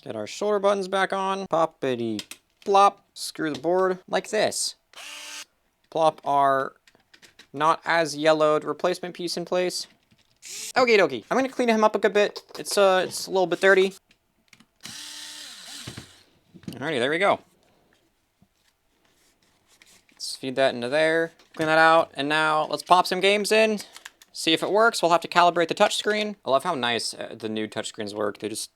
Get our shoulder buttons back on. Poppity plop. Screw the board like this. Plop our not as yellowed replacement piece in place. Okie dokie. I'm gonna clean him up a good bit. It's a little bit dirty. Alrighty, there we go. Let's feed that into there. Clean that out. And now let's pop some games in. See if it works. We'll have to calibrate the touchscreen. I love how nice the new touchscreens work. They just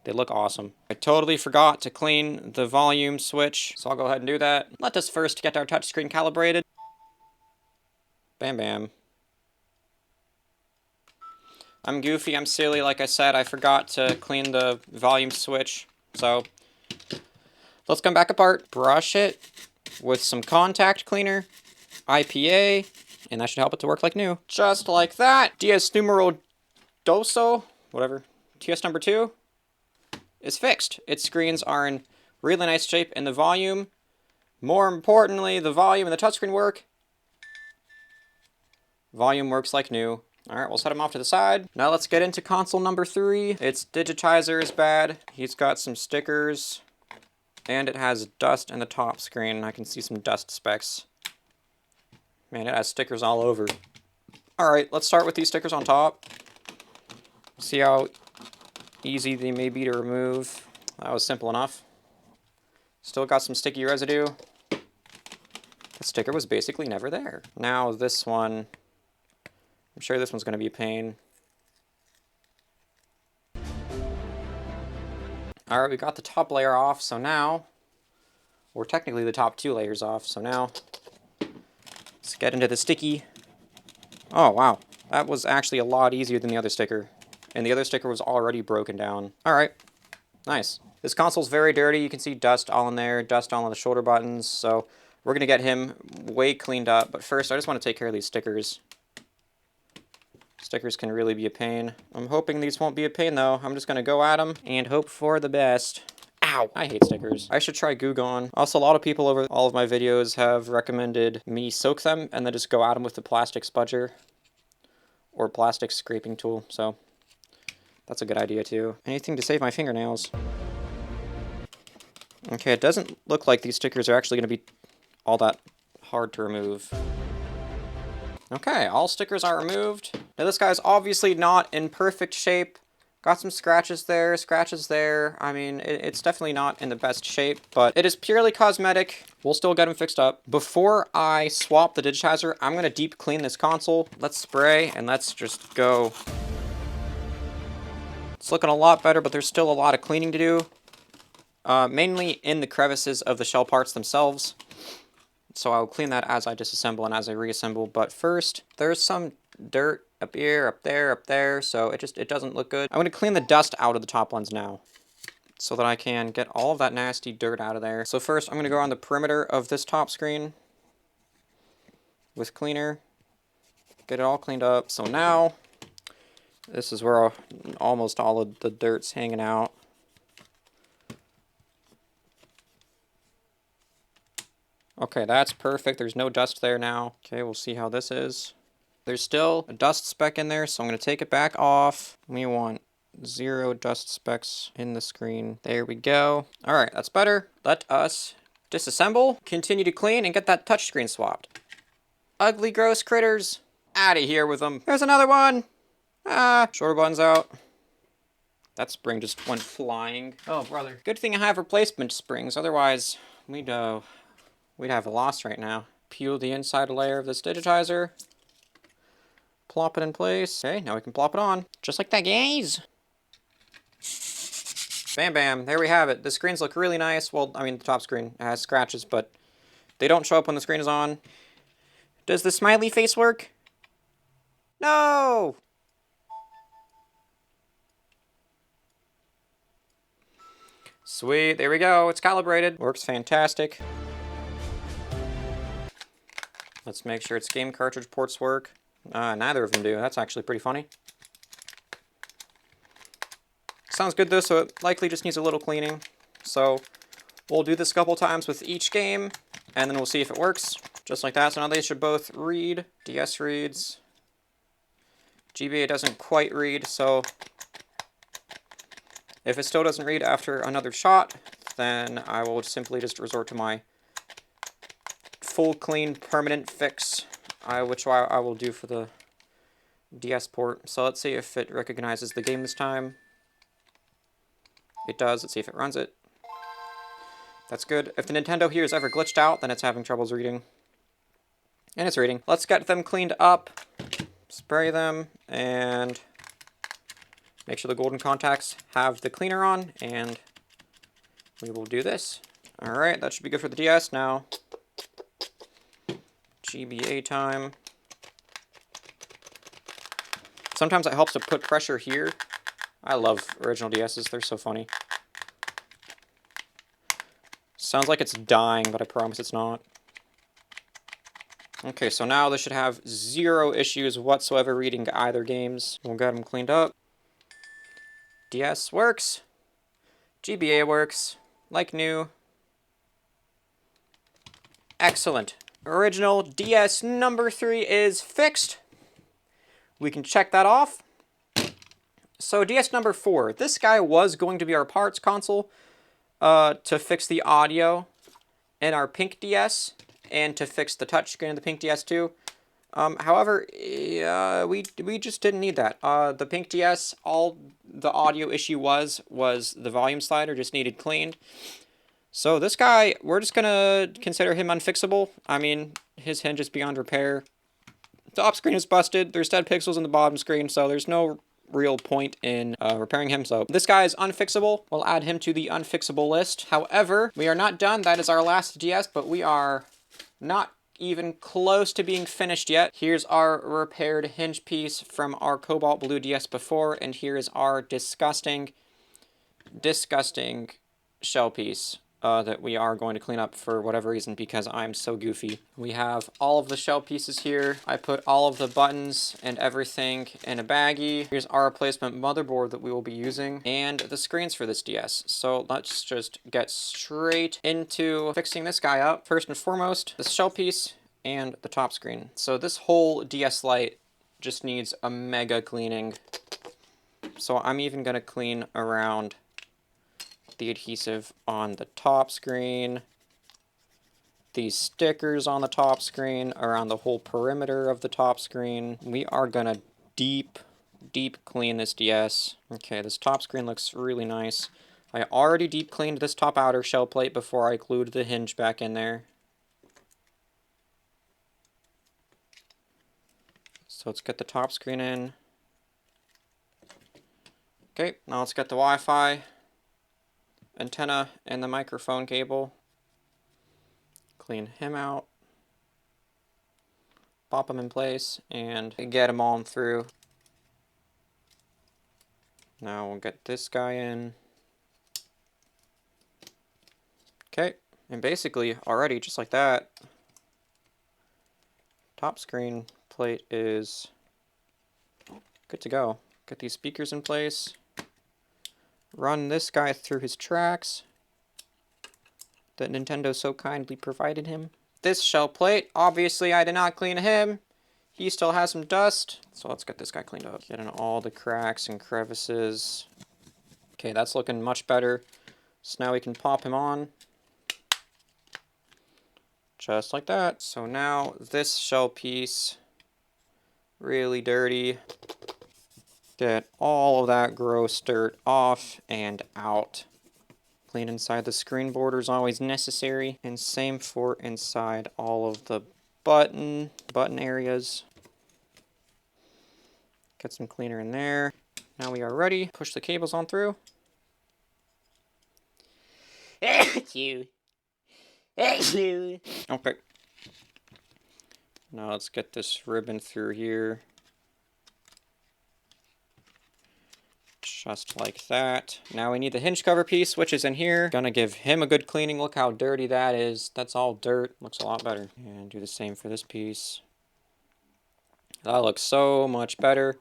They look awesome. I totally forgot to clean the volume switch, so I'll go ahead and do that. Let us first get our touchscreen calibrated. Bam bam. I'm goofy, I'm silly, like I said, I forgot to clean the volume switch. So, let's come back apart, brush it with some contact cleaner, IPA, and that should help it to work like new. Just like that. DS numero doso, whatever, TS number 2. Is fixed. Its screens are in really nice shape and the volume, more importantly, the volume and the touchscreen work. Volume works like new. Alright, we'll set him off to the side. Now let's get into console number 3. Its digitizer is bad. He's got some stickers and it has dust in the top screen. I can see some dust specks. Man, it has stickers all over. Alright, let's start with these stickers on top. See how easy they may be to remove. That was simple enough. Still got some sticky residue. The sticker was basically never there. Now this one, I'm sure this one's going to be a pain. Alright, we got the top layer off, so now, or technically the top 2 layers off, so now, let's get into the sticky. Oh, wow. That was actually a lot easier than the other sticker. And the other sticker was already broken down. Alright. Nice. This console's very dirty. You can see dust all in there, dust all on the shoulder buttons, so we're going to get him way cleaned up. But first, I just want to take care of these stickers. Stickers can really be a pain. I'm hoping these won't be a pain, though. I'm just going to go at them and hope for the best. Ow! I hate stickers. I should try Goo Gone. Also, a lot of people over all of my videos have recommended me soak them and then just go at them with the plastic spudger or plastic scraping tool, so that's a good idea too. Anything to save my fingernails. Okay, it doesn't look like these stickers are actually going to be all that hard to remove. Okay, all stickers are removed. Now this guy's obviously not in perfect shape. Got some scratches there, scratches there. I mean, it's definitely not in the best shape, but it is purely cosmetic. We'll still get him fixed up. Before I swap the digitizer, I'm going to deep clean this console. Let's spray and let's just go. It's looking a lot better, but there's still a lot of cleaning to do. Mainly in the crevices of the shell parts themselves. So I'll clean that as I disassemble and as I reassemble. But first, there's some dirt up here, up there, so it doesn't look good. I'm going to clean the dust out of the top ones now, so that I can get all of that nasty dirt out of there. So first, I'm going to go on the perimeter of this top screen with cleaner, get it all cleaned up. So now, this is where almost all of the dirt's hanging out. Okay, that's perfect. There's no dust there now. Okay, we'll see how this is. There's still a dust speck in there, so I'm going to take it back off. We want 0 dust specks in the screen. There we go. All right, that's better. Let us disassemble, continue to clean, and get that touchscreen swapped. Ugly, gross critters. Out of here with them. There's another one. Ah, shoulder buttons out. That spring just went flying. Oh, brother. Good thing I have replacement springs, otherwise we'd have a loss right now. Peel the inside layer of this digitizer. Plop it in place. Okay, now we can plop it on. Just like that, guys. Bam, bam. There we have it. The screens look really nice. Well, I mean, the top screen has scratches, but they don't show up when the screen is on. Does the smiley face work? No! Sweet. There we go. It's calibrated. Works fantastic. Let's make sure its game cartridge ports work. Neither of them do. That's actually pretty funny. Sounds good though, so it likely just needs a little cleaning. So we'll do this a couple times with each game, and then we'll see if it works. Just like that. So now they should both read. DS reads. GBA doesn't quite read, so if it still doesn't read after another shot, then I will simply just resort to my full clean permanent fix, which I will do for the DS port. So let's see if it recognizes the game this time. It does. Let's see if it runs it. That's good. If the Nintendo here is ever glitched out, then it's having troubles reading. And it's reading. Let's get them cleaned up, spray them, and make sure the golden contacts have the cleaner on, and we will do this. Alright, that should be good for the DS now. GBA time. Sometimes it helps to put pressure here. I love original DSs, they're so funny. Sounds like it's dying, but I promise it's not. Okay, so now this should have 0 issues whatsoever reading either games. We'll get them cleaned up. DS works. GBA works. Like new. Excellent. Original DS number 3 is fixed. We can check that off. So DS number 4. This guy was going to be our parts console to fix the audio in our pink DS and to fix the touchscreen in the pink DS too. However, we just didn't need that. The pink DS, all the audio issue was the volume slider just needed cleaned. So this guy, we're just gonna consider him unfixable. I mean, his hinge is beyond repair. The top screen is busted. There's dead pixels in the bottom screen, so there's no real point in repairing him. So this guy is unfixable. We'll add him to the unfixable list. However, we are not done. That is our last DS, but we are not even close to being finished yet. Here's our repaired hinge piece from our cobalt blue DS before, and here is our disgusting shell piece that we are going to clean up for whatever reason because I'm so goofy. We have all of the shell pieces here. I put all of the buttons and everything in a baggie. Here's our replacement motherboard that we will be using and the screens for this DS. So let's just get straight into fixing this guy up. First and foremost, the shell piece and the top screen. So this whole DS Lite just needs a mega cleaning. So I'm even gonna clean around the adhesive on the top screen, these stickers on the top screen, around the whole perimeter of the top screen. We are gonna deep clean this DS. Okay, this top screen looks really nice. I already deep cleaned this top outer shell plate before I glued the hinge back in there. So let's get the top screen in. Okay, now let's get the Wi-Fi antenna and the microphone cable. Clean him out. Pop him in place and get him on through. Now we'll get this guy in. Okay, and basically already just like that, top screen plate is good to go. Get these speakers in place. Run this guy through his tracks that Nintendo so kindly provided him. This shell plate, obviously I did not clean him. He still has some dust. So let's get this guy cleaned up. Get in all the cracks and crevices. Okay, that's looking much better. So now we can pop him on. Just like that. So now this shell piece, really dirty. Get all of that gross dirt off and out. Clean inside the screen border is always necessary. And same for inside all of the button areas. Get some cleaner in there. Now we are ready. Push the cables on through. Okay. Now let's get this ribbon through here. Just like that. Now we need the hinge cover piece, which is in here. Gonna give him a good cleaning. Look how dirty that is. That's all dirt. Looks a lot better. And do the same for this piece. That looks so much better.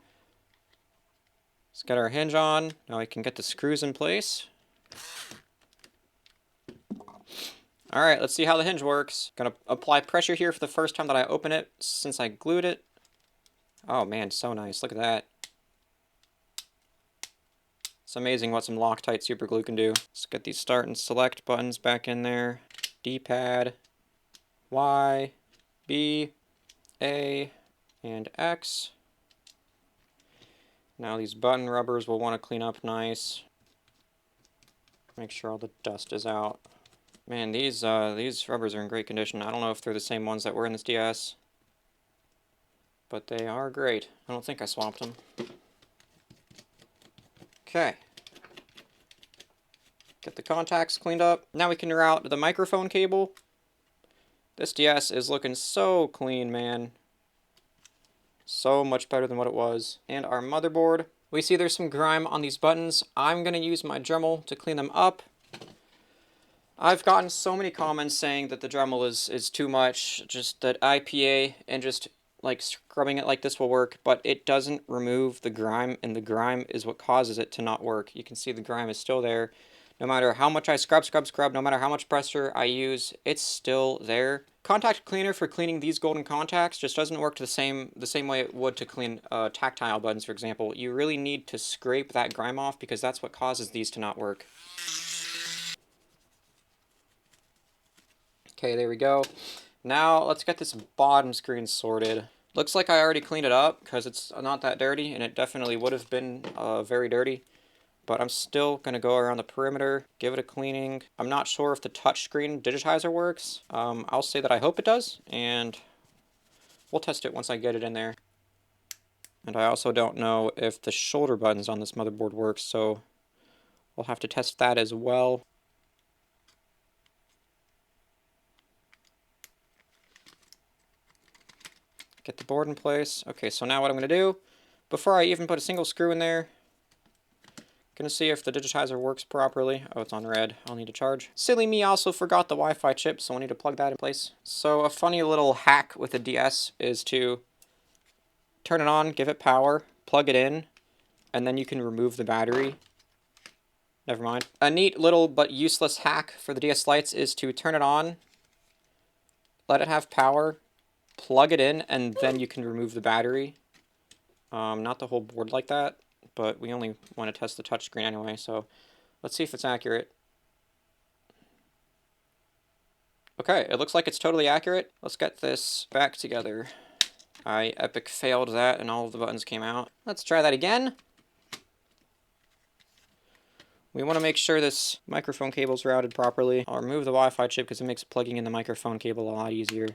Let's get our hinge on. Now we can get the screws in place. Alright, let's see how the hinge works. Gonna apply pressure here for the first time that I open it since I glued it. Oh man, so nice. Look at that. It's amazing what some Loctite super glue can do. Let's get these start and select buttons back in there. D-pad, Y, B, A, and X. Now these button rubbers we'll want to clean up nice. Make sure all the dust is out. Man, these rubbers are in great condition. I don't know if they're the same ones that were in this DS, but they are great. I don't think I swapped them. Okay. Get the contacts cleaned up. Now we can route the microphone cable. This DS is looking so clean, man. So much better than what it was. And our motherboard. We see there's some grime on these buttons. I'm going to use my Dremel to clean them up. I've gotten so many comments saying that the Dremel is too much, just that IPA and just like scrubbing it like this will work, but it doesn't remove the grime, and the grime is what causes it to not work. You can see the grime is still there. No matter how much I scrub, no matter how much pressure I use, it's still there. Contact cleaner for cleaning these golden contacts just doesn't work the same way it would to clean tactile buttons, for example. You really need to scrape that grime off because that's what causes these to not work. Okay, there we go. Now let's get this bottom screen sorted. Looks like I already cleaned it up because it's not that dirty, and it definitely would have been very dirty. But I'm still going to go around the perimeter, give it a cleaning. I'm not sure if the touchscreen digitizer works. I'll say that I hope it does, and we'll test it once I get it in there. And I also don't know if the shoulder buttons on this motherboard work, so we'll have to test that as well. Get the board in place. Okay, so now what I'm going to do, before I even put a single screw in there, gonna see if the digitizer works properly. Oh, it's on red. I'll need to charge. Silly me also forgot the Wi-Fi chip, so I need to plug that in place. So a funny little hack with a DS is to turn it on, give it power, plug it in, and then you can remove the battery. Never mind. A neat little but useless hack for the DS Lites is to turn it on, let it have power, plug it in, and then you can remove the battery. Not the whole board like that, but we only want to test the touchscreen anyway, so let's see if it's accurate. Okay, it looks like it's totally accurate. Let's get this back together. I epic failed that and all of the buttons came out. Let's try that again. We want to make sure this microphone cable is routed properly. I'll remove the Wi-Fi chip because it makes plugging in the microphone cable a lot easier.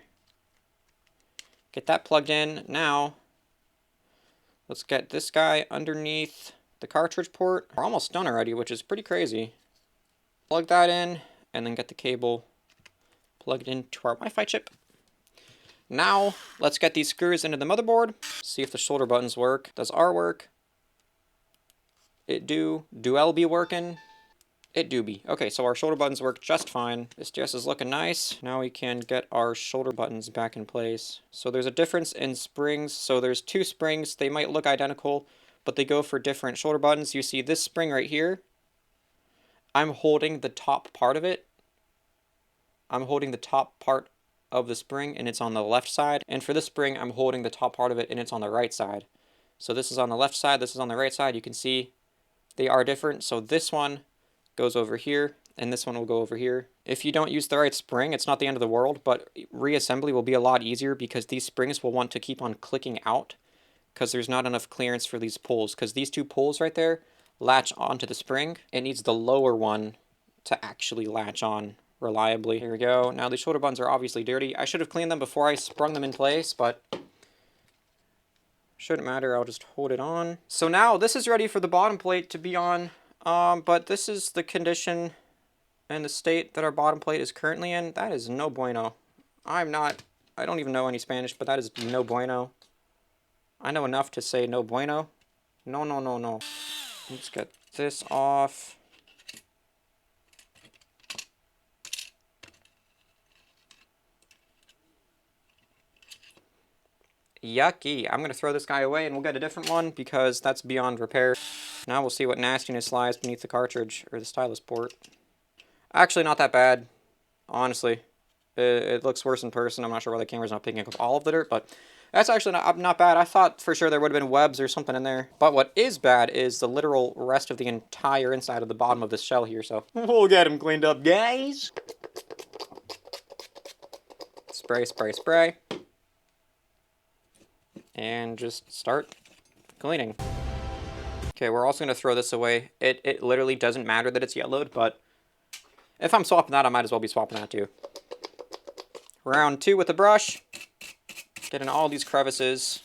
Get that plugged in. Now, let's get this guy underneath the cartridge port. We're almost done already, which is pretty crazy. Plug that in, and then get the cable plugged into our Wi-Fi chip. Now, let's get these screws into the motherboard. See if the shoulder buttons work. Does R work? It do. Do L be working? It do be. Okay, so our shoulder buttons work just fine. This DS is looking nice. Now we can get our shoulder buttons back in place. So there's a difference in springs. So there's two springs. They might look identical, but they go for different shoulder buttons. You see this spring right here. I'm holding the top part of it. I'm holding the top part of the spring and it's on the left side. And for this spring, I'm holding the top part of it and it's on the right side. So this is on the left side, this is on the right side. You can see they are different. So this one goes over here and this one will go over here. If you don't use the right spring, it's not the end of the world, but reassembly will be a lot easier because these springs will want to keep on clicking out because there's not enough clearance for these pulls. Because these two pulls right there latch onto the spring. It needs the lower one to actually latch on reliably. Here we go. Now these shoulder buttons are obviously dirty. I should have cleaned them before I sprung them in place, but shouldn't matter. I'll just hold it on. So now this is ready for the bottom plate to be on, but this is the condition and the state that our bottom plate is currently in. That is no bueno. I don't even know any Spanish, but that is no bueno. I know enough to say no bueno. No, no, no, no. Let's get this off. Yucky. I'm going to throw this guy away and we'll get a different one because that's beyond repair. Now we'll see what nastiness lies beneath the cartridge or the stylus port. Actually, not that bad. Honestly. It looks worse in person. I'm not sure why the camera's not picking up all of the dirt, but that's actually not bad. I thought for sure there would have been webs or something in there. But what is bad is the literal rest of the entire inside of the bottom of this shell here, so we'll get him cleaned up, guys. Spray, spray, spray. And just start cleaning. Okay, we're also going to throw this away. It literally doesn't matter that it's yellowed, but if I'm swapping that, I might as well be swapping that too. Round 2 with the brush. Get in all these crevices.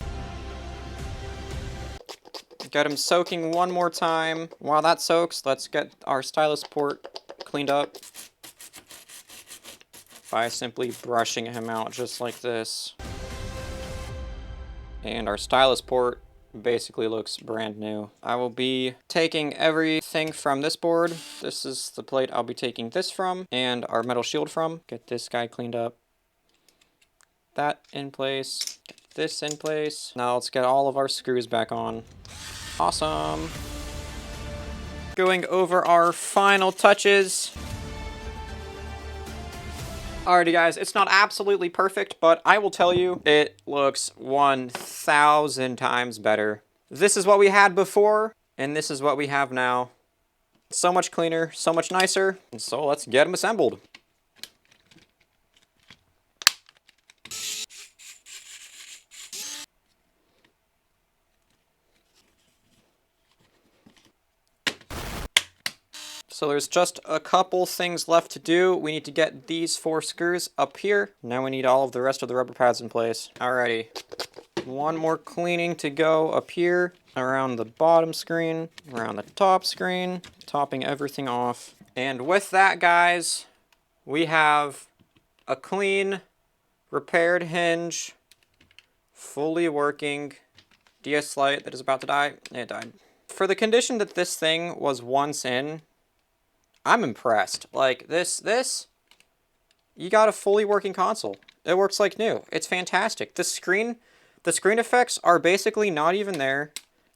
Get them soaking one more time. While that soaks, let's get our stylus port cleaned up by simply brushing him out just like this. And our stylus port basically looks brand new. I will be taking everything from this board. This is the plate I'll be taking this from and our metal shield from. Get this guy cleaned up. That in place. Get this in place. Now let's get all of our screws back on. Awesome. Going over our final touches. Alrighty guys, it's not absolutely perfect, but I will tell you, it looks 1,000 times better. This is what we had before, and this is what we have now. So much cleaner, so much nicer, and so let's get them assembled. So there's just a couple things left to do. We need to get these 4 screws up here. Now we need all of the rest of the rubber pads in place. Alrighty. One more cleaning to go up here, around the bottom screen, around the top screen, topping everything off. And with that, guys, we have a clean, repaired hinge, fully working DS Lite that is about to die. It died. For the condition that this thing was once in, I'm impressed. Like, this, you got a fully working console. It works like new. It's fantastic. The screen effects are basically not even there.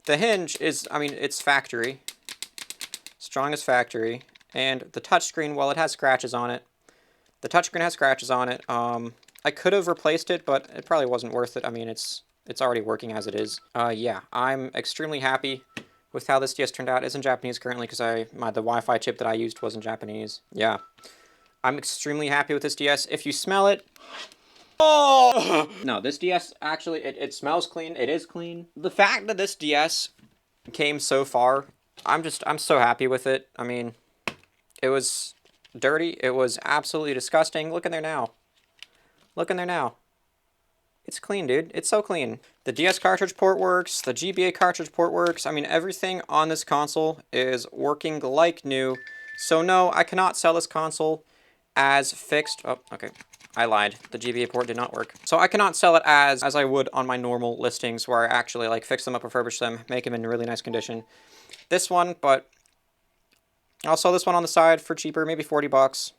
The hinge is, I mean, it's factory. Strong as factory. And the touchscreen, well, it has scratches on it. The touchscreen has scratches on it. I could have replaced it, but it probably wasn't worth it. I mean, it's already working as it is. Yeah, I'm extremely happy with how this DS turned out. It's in Japanese currently because the Wi-Fi chip that I used was in Japanese. Yeah. I'm extremely happy with this DS. If you smell it... Oh! No, this DS, actually, it smells clean. It is clean. The fact that this DS came so far, I'm so happy with it. I mean, it was dirty. It was absolutely disgusting. Look in there now. Look in there now. It's clean, dude. It's so clean. The DS cartridge port works. The GBA cartridge port works. I mean, everything on this console is working like new. So no, I cannot sell this console as fixed. Oh, okay. I lied. The GBA port did not work. So I cannot sell it as I would on my normal listings where I actually like fix them up, refurbish them, make them in really nice condition. This one, but I'll sell this one on the side for cheaper, maybe 40 bucks.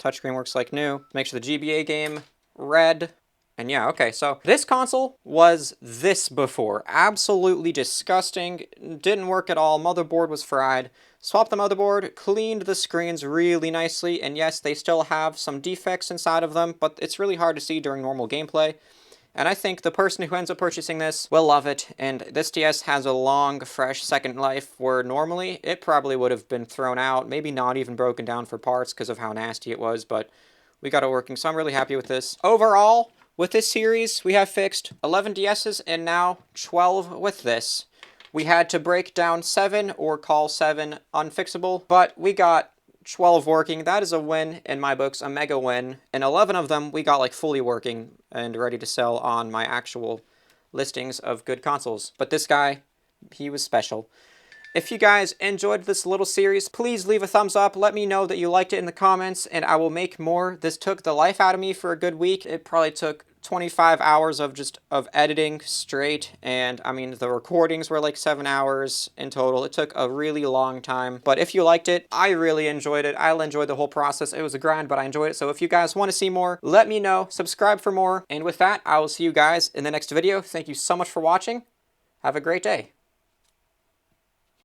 Touchscreen works like new. Make sure the GBA game red. And yeah, okay, so this console was this before. Absolutely disgusting. Didn't work at all. Motherboard was fried. Swapped the motherboard, cleaned the screens really nicely, and yes, they still have some defects inside of them, but it's really hard to see during normal gameplay. And I think the person who ends up purchasing this will love it, and this DS has a long, fresh second life where normally it probably would have been thrown out, maybe not even broken down for parts because of how nasty it was, but we got it working, so I'm really happy with this. Overall, with this series, we have fixed 11 DSs and now 12 with this. We had to break down 7 or call 7 unfixable, but we got 12 working. That is a win in my books, a mega win. And 11 of them we got like fully working and ready to sell on my actual listings of good consoles. But this guy, he was special. If you guys enjoyed this little series, please leave a thumbs up. Let me know that you liked it in the comments, and I will make more. This took the life out of me for a good week. It probably took 25 hours of editing straight, and I mean, the recordings were like 7 hours in total. It took a really long time, but if you liked it, I really enjoyed it. I enjoyed the whole process. It was a grind, but I enjoyed it. So if you guys want to see more, let me know. Subscribe for more. And with that, I will see you guys in the next video. Thank you so much for watching. Have a great day.